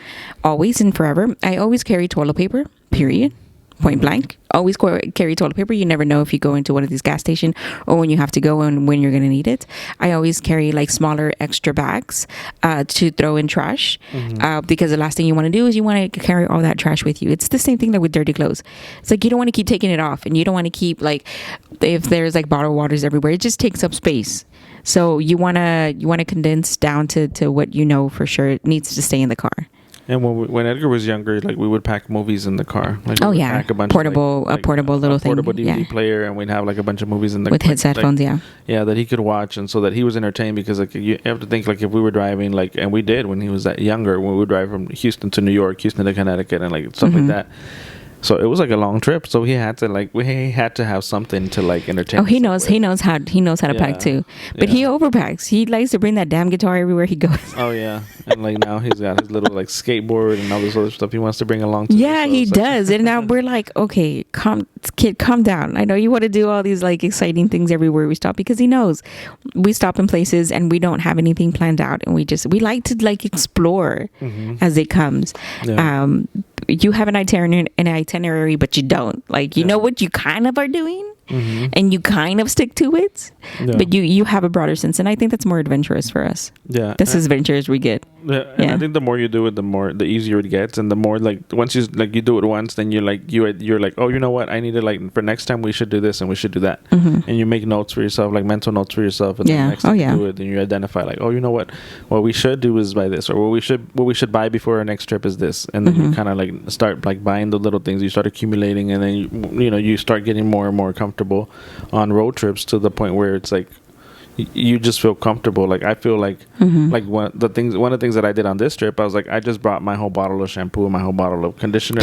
always and forever. I always carry toilet paper, period. Point blank. Always carry toilet paper. You never know if you go into one of these gas stations or when you have to go and when you're going to need it. I always carry like smaller extra bags to throw in trash because the last thing you want to do is you want to carry all that trash with you. It's the same thing like with dirty clothes. It's like you don't want to keep taking it off, and you don't want to keep like if there's like bottled waters everywhere, it just takes up space. So you want to condense down to what you know for sure it needs to stay in the car. And when Edgar was younger, like we would pack movies in the car. Like pack a bunch portable, of, like, a portable little thing, portable DVD player, and we'd have like a bunch of movies in the with headphones, that he could watch, and so that he was entertained. Because like you have to think, like if we were driving, like, and we did when he was that younger, when we would drive from Houston to New York, Houston to Connecticut, and like stuff like that. So it was like a long trip. So he had to have something to like entertain. Oh, he knows how to pack too. But he overpacks. He likes to bring that damn guitar everywhere he goes. Oh yeah, and like now he's got his little like skateboard and all this other stuff he wants to bring along. He does. And now we're like, okay, calm down. I know you want to do all these like exciting things everywhere we stop, because he knows we stop in places and we don't have anything planned out, and we like to like explore as it comes. Yeah. You have an itinerary, but you don't. Like, you know what you kind of are doing, and you kind of stick to it, but you have a broader sense, and I think that's more adventurous for us. Yeah. That's as adventurous we get. And I think the more you do it, the easier it gets, and the more like once you like you do it once, then you're like, oh, you know what, I need to like for next time we should do this and we should do that, and you make notes for yourself, like mental notes for yourself, and then next time you do it, then you identify like, oh, you know what we should do is buy this, or what we should buy before our next trip is this, and then you kind of like start like buying the little things, you start accumulating, and then you start getting more and more comfortable on road trips to the point where it's like you just feel comfortable. Like I feel like like one of the things that I did on this trip, I was like, I just brought my whole bottle of shampoo and my whole bottle of conditioner.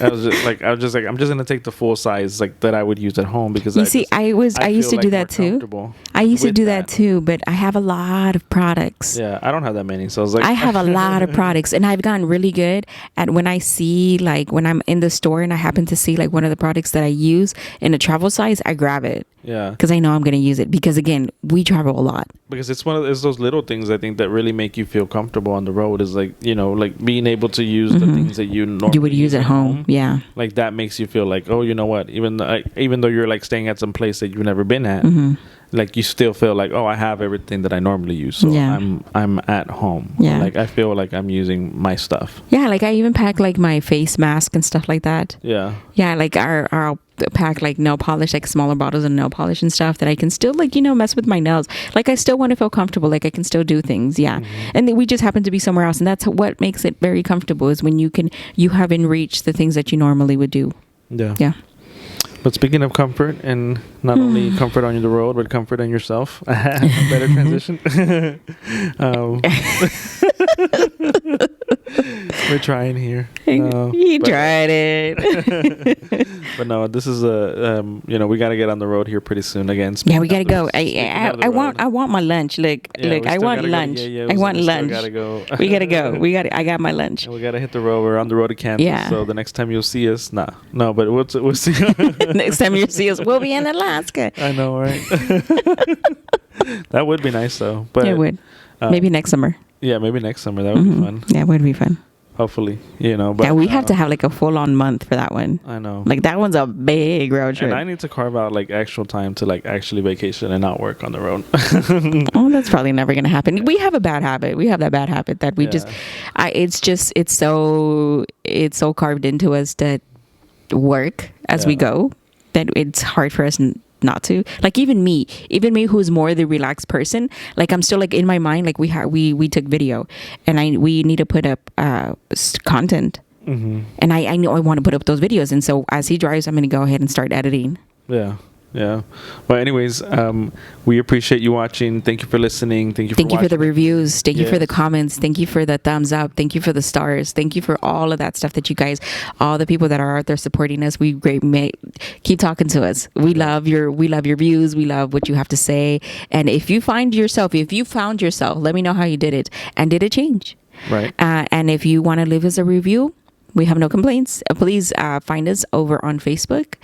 I was just like I'm just gonna take the full size like that I would use at home, because I used to do that too. I used to do that too, but I have a lot of products. Yeah, I don't have that many, so I was like, I have a lot of products, and I've gotten really good at when I see like when I'm in the store and I happen to see like one of the products that I use in a travel size, I grab it. Yeah, because I know I'm gonna use it, because again, we travel a lot. Because it's those little things I think that really make you feel comfortable on the road, is like, like being able to use the things that you normally would use at home. Yeah, like that makes you feel like, oh, you know what, even though you're like staying at some place that you've never been at, like you still feel like, oh, I have everything that I normally use, so I'm at home. Yeah, like I feel like I'm using my stuff. Yeah, like I even pack like my face mask and stuff like that. Yeah, like I'll pack like nail polish, like smaller bottles of nail polish and stuff that I can still like mess with my nails. Like I still want to feel comfortable, like I can still do things. And then we just happen to be somewhere else, and that's what makes it very comfortable, is when you have in reach the things that you normally would do. Yeah. But speaking of comfort, and not only comfort on the road, but comfort on yourself, better transition. We're trying here. He tried it. But no, this is we got to get on the road here pretty soon again. Yeah, we got to go. I want my lunch. Look, I want lunch. I want lunch. Gotta go. We got to go. I got my lunch. And we got to hit the road. We're on the road to Kansas. Yeah. So the next time you'll see us, but we'll see. Next time you see us, we'll be in Alaska. I know, right? That would be nice, though. But it would. Maybe next summer. Yeah, maybe next summer. That would be fun. Yeah, it would be fun. Hopefully, But, yeah, we have to have like a full-on month for that one. I know. Like that one's a big road trip. And I need to carve out like actual time to like actually vacation and not work on the road. Oh, that's probably never going to happen. We have a bad habit. We have that bad habit that we it's so carved into us that work as we go, that it's hard for us not to. Like even me who's more the relaxed person, like I'm still like in my mind, like we took video and we need to put up content And I know I want to put up those videos. And so as he drives, I'm going to go ahead and start editing. Yeah. Yeah. Well, anyways, we appreciate you watching. Thank you for listening. Thank you for the reviews. Thank you for Yes. the comments. Thank you for the thumbs up. Thank you for the stars. Thank you for all of that stuff that you guys, all the people that are out there supporting us. We keep talking to us. We love your views. We love what you have to say. And if you found yourself, let me know how you did it. And did it change? Right. And if you want to leave us a review, we have no complaints. Please find us over on Facebook,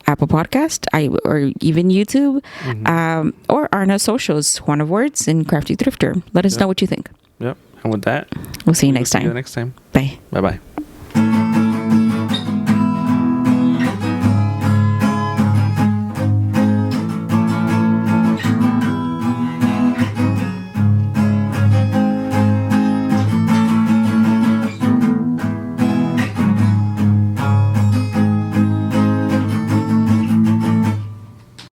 Apple Podcast, or even YouTube, or on our socials, Juan of Words and Crafty Thrifter. Let us know what you think. Yep. And with that, We'll see you next time. See you next time. Bye. Bye-bye.